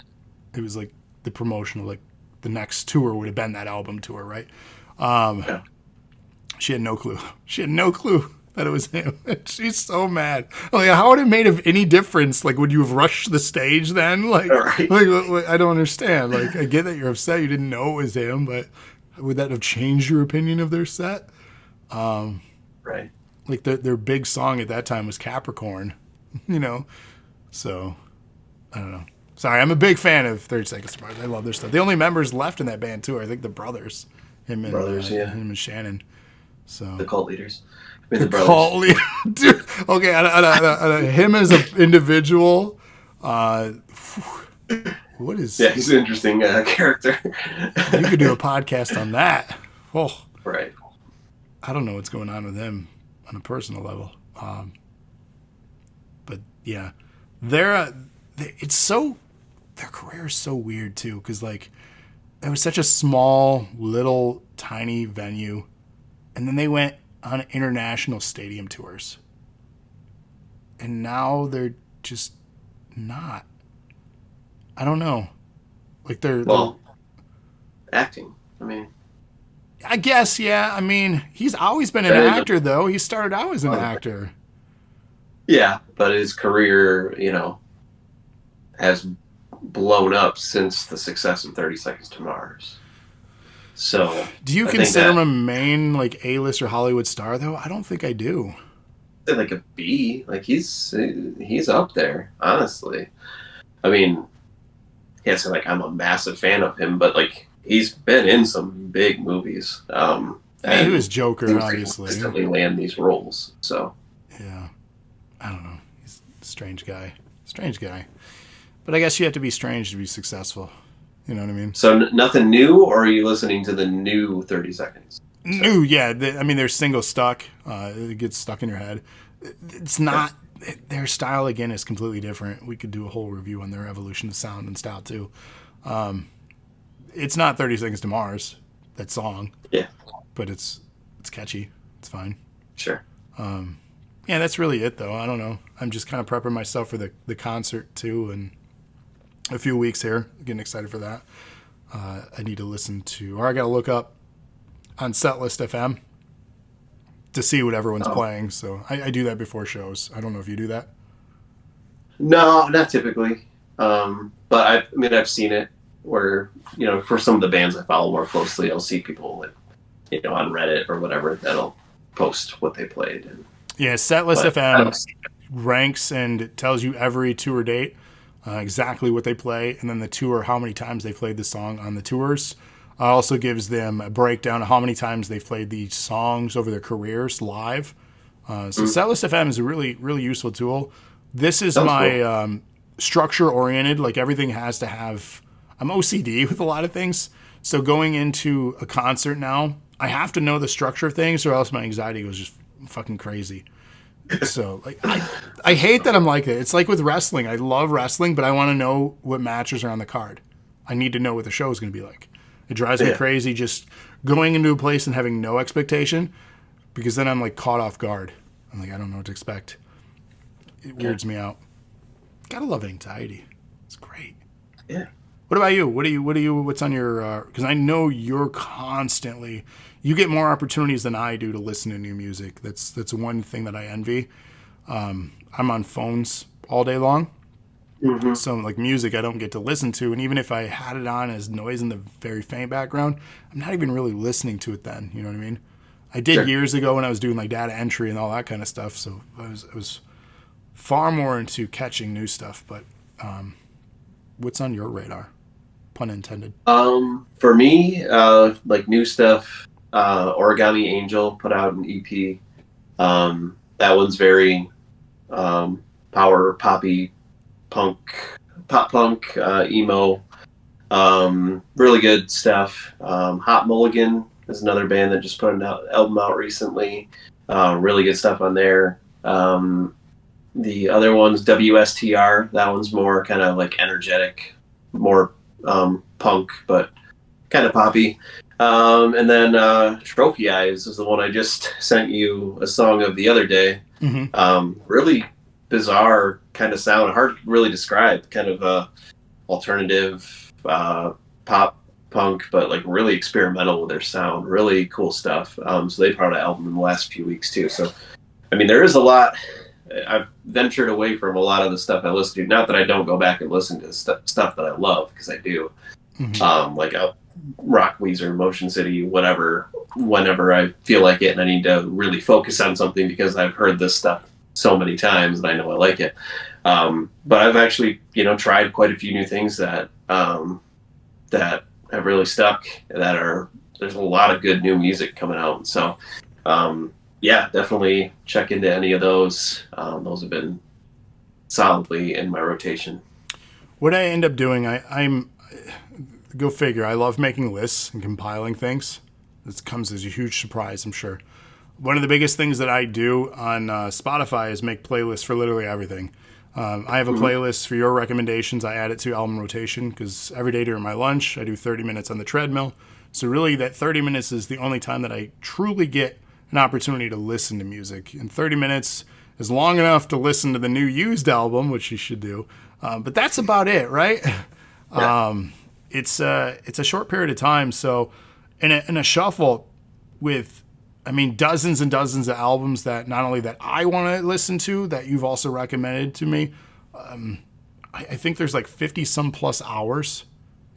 was like the promotional, like, the next tour would have been that album tour, right? She had no clue. She had no clue that it was him. She's so mad. Like, how would it made of any difference? Like, would you have rushed the stage then? Like, I don't understand. Like, I get that you're upset. You didn't know it was him, but would that have changed your opinion of their set? Right. Like, their big song at that time was Capricorn, So, I don't know. Sorry, I'm a big fan of 30 Seconds to Mars. I love their stuff. The only members left in that band, too, are, I think, the brothers. Him and Shannon. So the cult leaders. The cult leader. Dude, okay, him as an individual, what is... Yeah, he's an interesting character. You could do a podcast on that. Oh. Right. I don't know what's going on with him on a personal level. But, yeah. Their career is so weird, too, because, like, it was such a small, little, tiny venue. And then they went on international stadium tours. And now they're just not. I don't know. Like they're acting. I mean, I guess, yeah. I mean, he's always been an actor, though. He started out as an actor. Yeah, but his career, has blown up since the success of 30 Seconds to Mars. So, do you consider him a main like A-list or Hollywood star, though? I don't think I do. Like a B, like he's up there, honestly. I mean, can't say like I'm a massive fan of him, but like he's been in some big movies. He was Joker, obviously. Consistently land these roles. So yeah, I don't know. He's a strange guy. But I guess you have to be strange to be successful. You know what I mean? So nothing new, or are you listening to the new 30 Seconds? New, yeah. Their single Stuck. It gets stuck in your head. It's not... Their style, again, is completely different. We could do a whole review on their evolution of sound and style, too. It's not 30 Seconds to Mars, that song. Yeah. But it's catchy. It's fine. Sure. Yeah, that's really it, though. I don't know. I'm just kind of prepping myself for the concert, too, and a few weeks here. Getting excited for that. I need to listen to... Or I got to look up on Setlist FM to see what everyone's playing. So I do that before shows. I don't know if you do that. No, not typically. But I've seen it where, for some of the bands I follow more closely, I'll see people like, on Reddit or whatever that'll post what they played. Yeah, Setlist FM ranks and tells you every tour date, exactly what they play, and then the tour, how many times they played the song on the tours. Also gives them a breakdown of how many times they've played these songs over their careers live. Setlist FM is a really, really useful tool. This is my structure-oriented. Like, everything has to have... I'm OCD with a lot of things. So going into a concert now, I have to know the structure of things or else my anxiety goes just fucking crazy. So, like, I hate that I'm like that. It's like with wrestling. I love wrestling, but I want to know what matches are on the card. I need to know what the show is going to be like. It drives me crazy just going into a place and having no expectation because then I'm like caught off guard. I'm like, I don't know what to expect. It weirds me out. Gotta love anxiety. It's great. Yeah. What about you? What's on your, because I know you're constantly, you get more opportunities than I do to listen to new music. That's one thing that I envy. I'm on phones all day long. Mm-hmm. So, like, music I don't get to listen to. And even if I had it on as noise in the very faint background, I'm not even really listening to it then. You know what I mean? I did years ago when I was doing, like, data entry and all that kind of stuff. So I was far more into catching new stuff. But what's on your radar? Pun intended. For me, like, new stuff, Origami Angel put out an EP. That one's very power poppy, pop punk, emo, really good stuff. Hot Mulligan is another band that just put an album out recently. Really good stuff on there. The other one's WSTR. That one's more kind of like energetic, more punk, but kind of poppy. And then Trophy Eyes is the one I just sent you a song of the other day. Mm-hmm. Really bizarre kind of sound, hard to really describe, kind of alternative pop punk, but like really experimental with their sound. Really cool stuff. So they put out an album in the last few weeks too. So I mean, there is a lot. I've ventured away from a lot of the stuff I listen to. Not that I don't go back and listen to stuff that I love, because I do. Mm-hmm. Like Rock, Weezer, Motion City, whatever, whenever I feel like it and I need to really focus on something because I've heard this stuff so many times and I know I like it. But I've actually, tried quite a few new things that that have really stuck. There's a lot of good new music coming out. So, yeah, definitely check into any of those. Those have been solidly in my rotation. What I end up doing, I'm go figure. I love making lists and compiling things. This comes as a huge surprise, I'm sure. One of the biggest things that I do on Spotify is make playlists for literally everything. I have a playlist for your recommendations. I add it to album rotation because every day during my lunch, I do 30 minutes on the treadmill. So really that 30 minutes is the only time that I truly get an opportunity to listen to music. And 30 minutes is long enough to listen to the new Used album, which you should do. But that's about it, right? Yeah. It's a short period of time. So in a shuffle with, I mean, dozens and dozens of albums that not only that I want to listen to, that you've also recommended to me. I think there's like 50 some plus hours,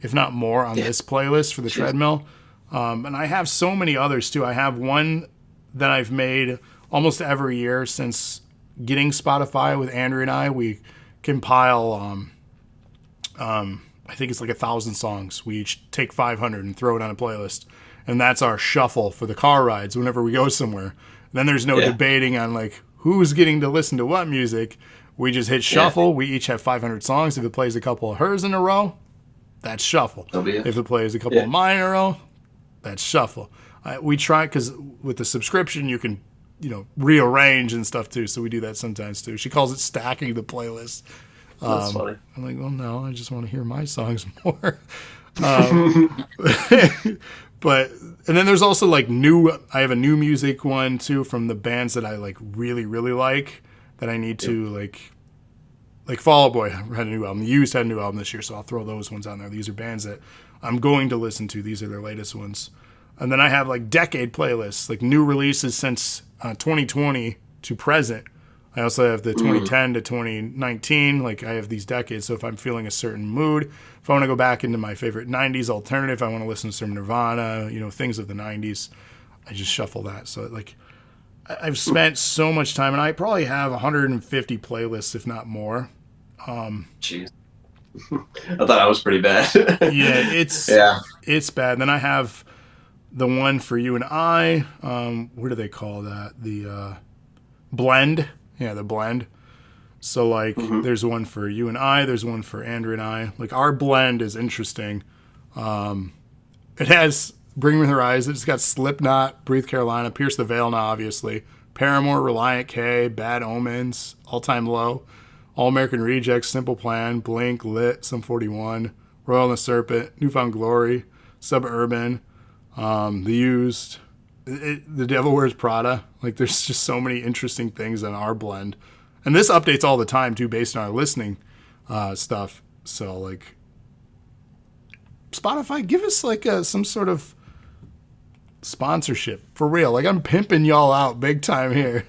if not more, on this playlist for the treadmill. And I have so many others too. I have one that I've made almost every year since getting Spotify with Andrew and I. We compile, I think it's like 1,000 songs. We each take 500 and throw it on a playlist. And that's our shuffle for the car rides whenever we go somewhere. Then there's no debating on like who's getting to listen to what music. We just hit shuffle. We each have 500 songs. If it plays a couple of hers in a row, that's shuffle. If it plays a couple of mine in a row, that's shuffle. We try, because with the subscription you can, rearrange and stuff too. So we do that sometimes too. She calls it stacking the playlist. That's funny. I'm like, well, no, I just want to hear my songs more. But, and then there's also like I have a new music one too from the bands that I like really, really like that I need to like Fall Out Boy had a new album. Used had a new album this year, so I'll throw those ones on there. These are bands that I'm going to listen to. These are their latest ones. And then I have like decade playlists, like new releases since 2020 to present. I also have the 2010 to 2019. Like I have these decades. So if I'm feeling a certain mood, if I want to go back into my favorite 90s alternative, I want to listen to some Nirvana, things of the 90s, I just shuffle that. So like I've spent so much time, and I probably have 150 playlists, if not more. Jeez. I thought I was pretty bad. Yeah, it's bad. Then I have the one for you and I. What do they call that? The blend. Yeah, the blend. So like, there's one for you and I. There's one for Andrew and I. Like our blend is interesting. It has Bring Me the Horizon. It's got Slipknot, Breathe Carolina, Pierce the Veil now, obviously. Paramore, Reliant K, Bad Omens, All Time Low, All American Rejects, Simple Plan, Blink, Lit, Sum 41, Royal and the Serpent, Newfound Glory, Suburban, The Used, The Devil Wears Prada. Like there's just so many interesting things in our blend. And this updates all the time too based on our listening stuff. So like Spotify, give us like some sort of sponsorship for real. Like I'm pimping y'all out big time here.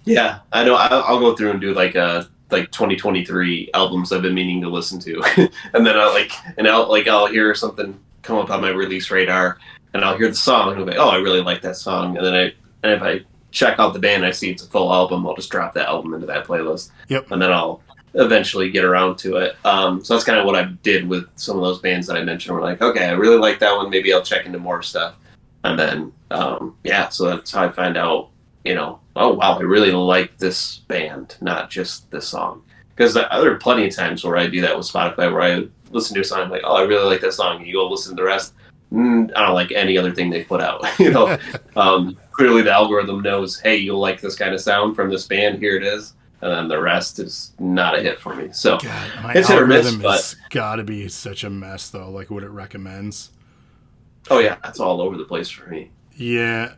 Yeah, I know. I'll go through and do like 2023 albums I've been meaning to listen to, and then I'll hear something come up on my release radar, and I'll hear the song and I'll be like, oh, I really like that song, and then if I check out the band, I see it's a full album, I'll just drop that album into that playlist. Yep. And then I'll eventually get around to it. So that's kind of what I did with some of those bands that I mentioned. We're like, okay, I really like that one. Maybe I'll check into more stuff. And then, so that's how I find out, oh, wow, I really like this band, not just this song. Because there are plenty of times where I do that with Spotify, where I listen to a song, I'm like, oh, I really like that song. And you go listen to the rest. I don't like any other thing they put out. Clearly the algorithm knows, hey, you'll like this kind of sound from this band. Here it is. And then the rest is not a hit for me. So God, it's hit or miss, but it's got to be such a mess though. Like what it recommends. Oh yeah, it's all over the place for me. Yeah,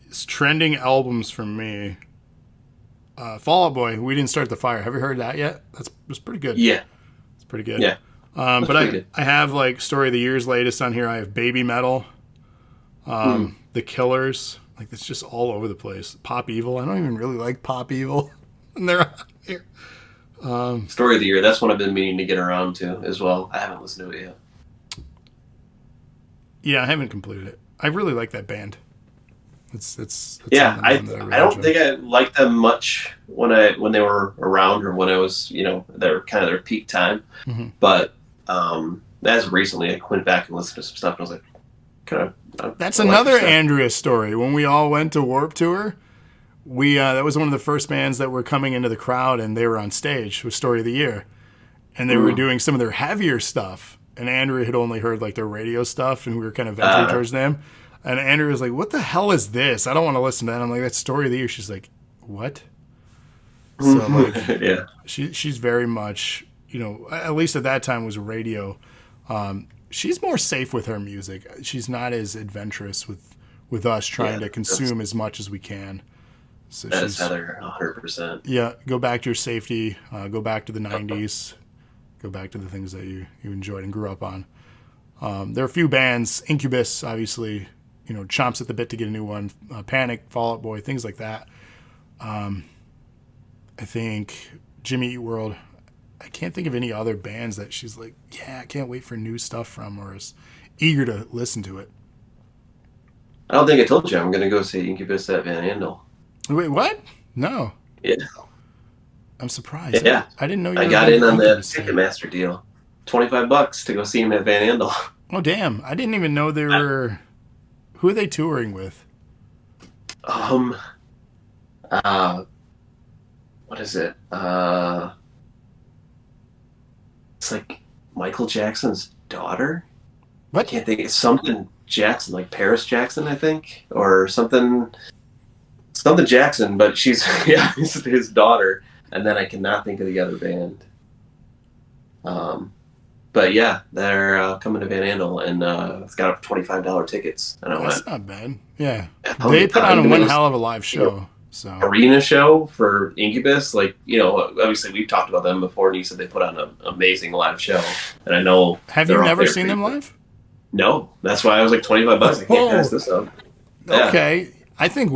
it's trending albums for me. Fall Out Boy, We Didn't Start the Fire. Have you heard that yet? It's pretty good. Yeah, it's pretty good. Yeah, but I have like Story of the Year's latest on here. I have Baby Metal, The Killers. Like it's just all over the place. Pop Evil. I don't even really like Pop Evil, and they're out here. Story of the Year. That's one I've been meaning to get around to as well. I haven't listened to it yet. Yeah, I haven't completed it. I really like that band. It's yeah. I don't think I liked them much when they were around or when I was they're kind of their peak time. Mm-hmm. But as recently, I went back and listened to some stuff and I was like, kind of. That's another Andrea story. When we all went to Warped Tour, that was one of the first bands that were coming into the crowd, and they were on stage with Story of the Year, and they were doing some of their heavier stuff. And Andrea had only heard like their radio stuff, and we were kind of venturing towards them. And Andrea was like, "What the hell is this? I don't want to listen to that." I'm like, "That's Story of the Year." She's like, "What?" So like, yeah, she's very much at least at that time was radio. she's more safe with her music. She's not as adventurous with us trying to consume as much as we can. So that's Heather, 100%. Yeah, go back to your safety. Go back to the 90s. Go back to the things that you enjoyed and grew up on. There are a few bands, Incubus, obviously, chomps at the bit to get a new one. Panic, Fall Out Boy, things like that. I think Jimmy Eat World. I can't think of any other bands that she's like, yeah, I can't wait for new stuff from, or is eager to listen to it. I don't think I told you I'm going to go see Incubus at Van Andel. Wait, what? No. Yeah. I'm surprised. Yeah. I didn't know you I got in on the Ticketmaster deal. $25 to go see him at Van Andel. Oh, damn. I didn't even know they were... Who are they touring with? What is it? It's like Michael Jackson's daughter. What? I can't think. It's something Jackson, like Paris Jackson, I think, or something Jackson. But she's his daughter, and then I cannot think of the other band. But yeah, they're coming to Van Andel, and it's got up $25 tickets. And That's not bad. Yeah, Oh, they put on one hell of a live show. So arena show for Incubus, obviously we've talked about them before, and you said they put on an amazing live show, and I know. Have you never seen them live? No, that's why I was like $25. I can't pass this up. Yeah. Okay, I think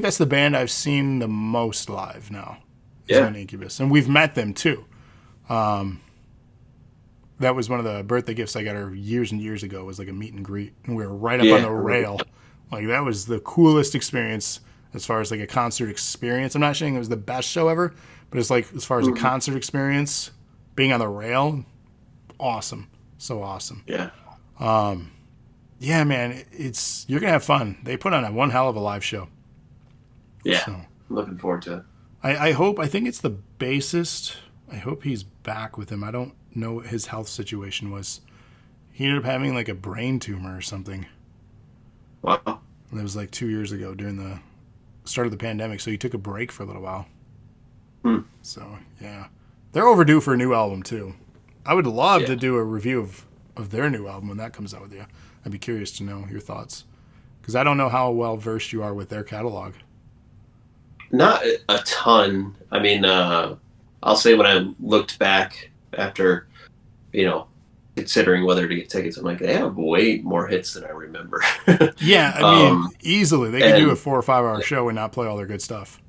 that's the band I've seen the most live now. Yeah, Incubus, and we've met them too. That was one of the birthday gifts I got her years and years ago. Was like a meet and greet, and we were right up on the rail. Like that was the coolest experience. As far as like a concert experience, I'm not saying it was the best show ever, but it's like as far as a concert experience, being on the rail, awesome, so awesome. Yeah, yeah, man, you're gonna have fun. They put on one hell of a live show. Yeah, so, looking forward to it. I think it's the bassist. I hope he's back with him. I don't know what his health situation was. He ended up having like a brain tumor or something. Wow. That was like 2 years ago during the start of the pandemic, so he took a break for a little while. So yeah, they're overdue for a new album too. I would love to do a review of their new album when that comes out with you. I'd be curious to know your thoughts, because I don't know how well versed you are with their catalog. Not a ton. I mean, I'll say when I looked back after, considering whether to get tickets, I'm like, they have way more hits than I remember. Yeah, I mean, easily. They could do a 4 or 5 hour show and not play all their good stuff.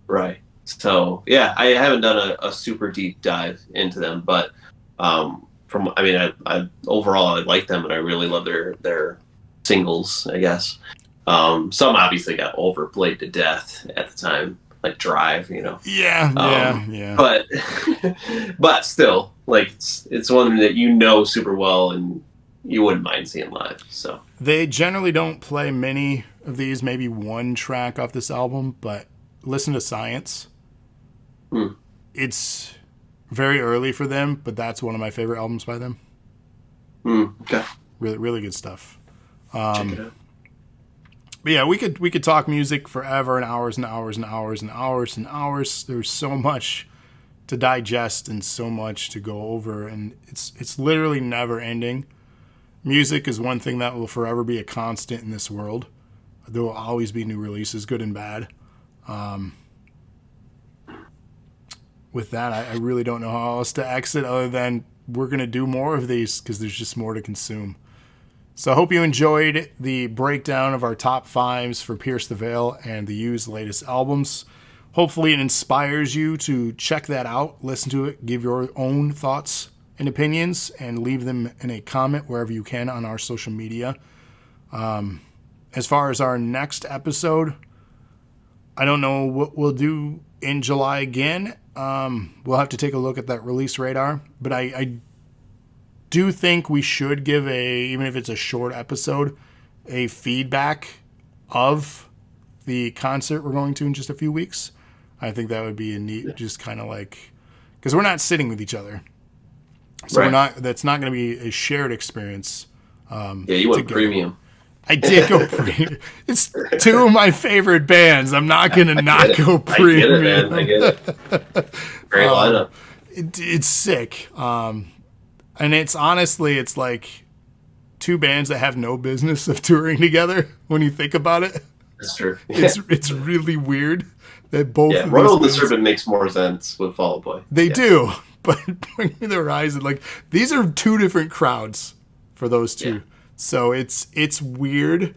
Right. So, yeah, I haven't done a super deep dive into them, but I overall, I like them, and I really love their singles, I guess. Some obviously got overplayed to death at the time, like Drive, Yeah. But still, like it's one that super well, and you wouldn't mind seeing live. So they generally don't play many of these, maybe one track off this album, but listen to Science. It's very early for them, but that's one of my favorite albums by them. Okay. Really, really good stuff. Check it out. But yeah, we could talk music forever and hours and hours and hours and hours and hours. There's so much to digest and so much to go over, and it's literally never ending. Music is one thing that will forever be a constant in this world. There will always be new releases, good and bad. With that, I really don't know how else to exit other than we're going to do more of these because there's just more to consume. So I hope you enjoyed the breakdown of our top 5s for Pierce the Veil and the U's latest albums. Hopefully it inspires you to check that out, listen to it, give your own thoughts and opinions, and leave them in a comment wherever you can on our social media. As far as our next episode, I don't know what we'll do in July again. We'll have to take a look at that release radar, but I do think we should give even if it's a short episode, a feedback of the concert we're going to in just a few weeks. I think that would be a neat, just kind of like, because we're not sitting with each other, so that's not going to be a shared experience. You went premium. I did go premium. It's 2 of my favorite bands. I'm not going to not go premium. I get it, man. I get it. Great lineup. It's sick. And it's honestly, it's like two bands that have no business of touring together when you think about it. That's true. It's really weird that both of Royal and the these bands, Serpent makes more sense with Fall Out Boy. they do, but Bring Me the Horizon, like these are two different crowds for those two. Yeah. So it's weird.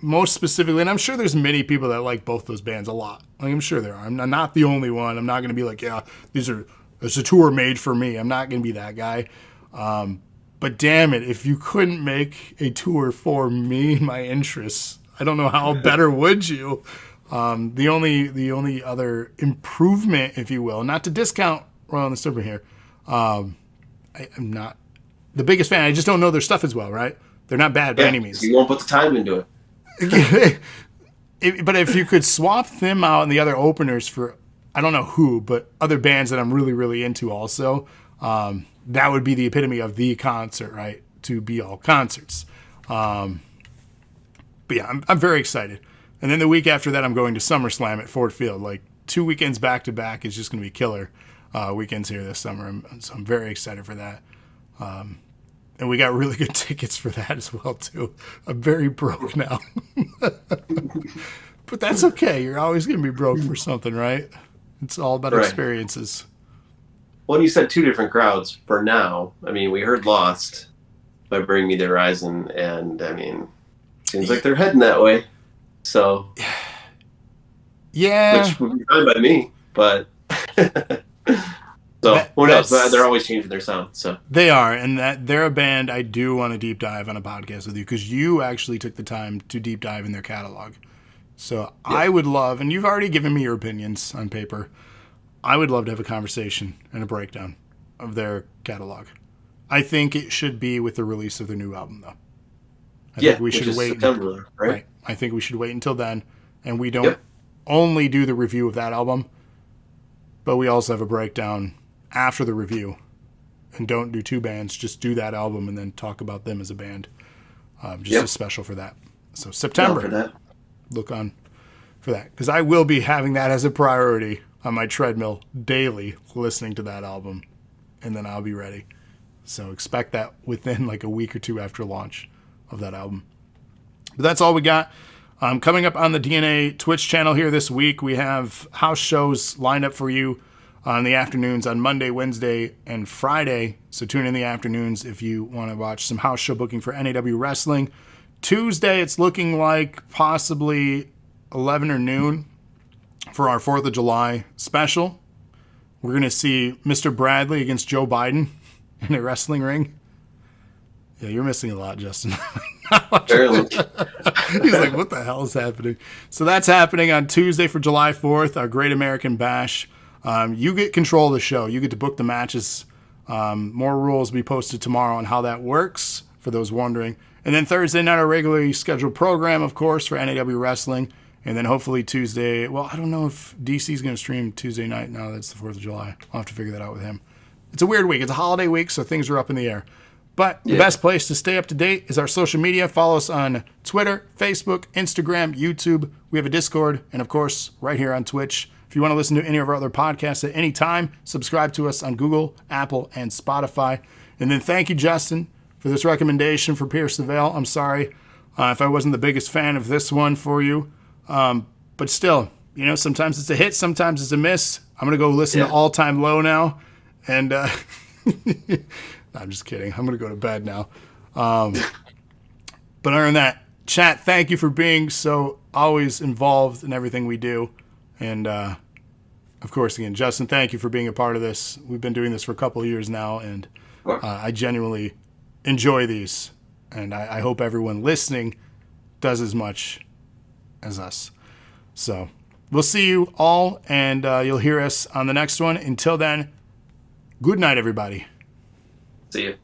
Most specifically, and I'm sure there's many people that like both those bands a lot. Like, I'm sure there are. I'm not the only one. I'm not going to be like, yeah, it's a tour made for me. I'm not going to be that guy. But damn it, if you couldn't make a tour for me and my interests, I don't know how better would you. The only other improvement, if you will, not to discount Royal and the Serpent here, I'm not the biggest fan. I just don't know their stuff as well, right? They're not bad by any means. You won't put the time into it. But if you could swap them out and the other openers for, I don't know who, but other bands that I'm really, really into also, that would be the epitome of the concert, right? To be all concerts. But yeah, I'm very excited. And then the week after that, I'm going to SummerSlam at Ford Field. Like 2 weekends back to back is just going to be killer weekends here this summer. So I'm very excited for that. And we got really good tickets for that as well, too. I'm very broke now. But that's okay. You're always going to be broke for something, right? It's all about experiences. Well, you said two different crowds for now. I mean, we heard Lost by Bring Me the Horizon, and I mean, seems like they're heading that way. So, yeah. Which would be fine by me, but... So, who knows? They're always changing their sound. So they are, and that they're a band I do want to deep dive on a podcast with you because you actually took the time to deep dive in their catalog. So I would love, and you've already given me your opinions on paper, I would love to have a conversation and a breakdown of their catalog. I think it should be with the release of their new album, though. I think we should wait. September, right? I think we should wait until then, and we don't only do the review of that album, but we also have a breakdown after the review, and don't do two bands, just do that album and then talk about them as a band. Just as special for that. So September, look on for that, because I will be having that as a priority on my treadmill daily, listening to that album, and then I'll be ready. So expect that within like a week or two after launch of that album. But that's all we got. Coming up on the DNA Twitch channel here this week, we have house shows lined up for you on the afternoons on Monday, Wednesday, and Friday. So tune in the afternoons if you want to watch some house show booking for NAW Wrestling. Tuesday, it's looking like possibly 11 or noon for our 4th of July special. We're going to see Mr. Bradley against Joe Biden in a wrestling ring. Yeah, you're missing a lot, Justin. Barely. He's like, what the hell is happening? So that's happening on Tuesday for July 4th, our Great American Bash. You get control of the show. You get to book the matches. More rules will be posted tomorrow on how that works, for those wondering. And then Thursday night, our regularly scheduled program, of course, for NAW Wrestling. And then hopefully Tuesday, well, I don't know if DC's going to stream Tuesday night. No, that's the 4th of July. I'll have to figure that out with him. It's a weird week. It's a holiday week, so things are up in the air. But the best place to stay up to date is our social media. Follow us on Twitter, Facebook, Instagram, YouTube. We have a Discord, and of course, right here on Twitch. If you want to listen to any of our other podcasts at any time, subscribe to us on Google, Apple, and Spotify. And then thank you, Justin, for this recommendation for Pierce the Veil. I'm sorry if I wasn't the biggest fan of this one for you. But still, you know, sometimes it's a hit, sometimes it's a miss. I'm going to go listen to All Time Low now. And I'm just kidding. I'm going to go to bed now. But other than that, chat, thank you for being so always involved in everything we do. And, of course, again, Justin, thank you for being a part of this. We've been doing this for a couple of years now, and I genuinely enjoy these. And I hope everyone listening does as much as us. So we'll see you all, and you'll hear us on the next one. Until then, good night, everybody. See you.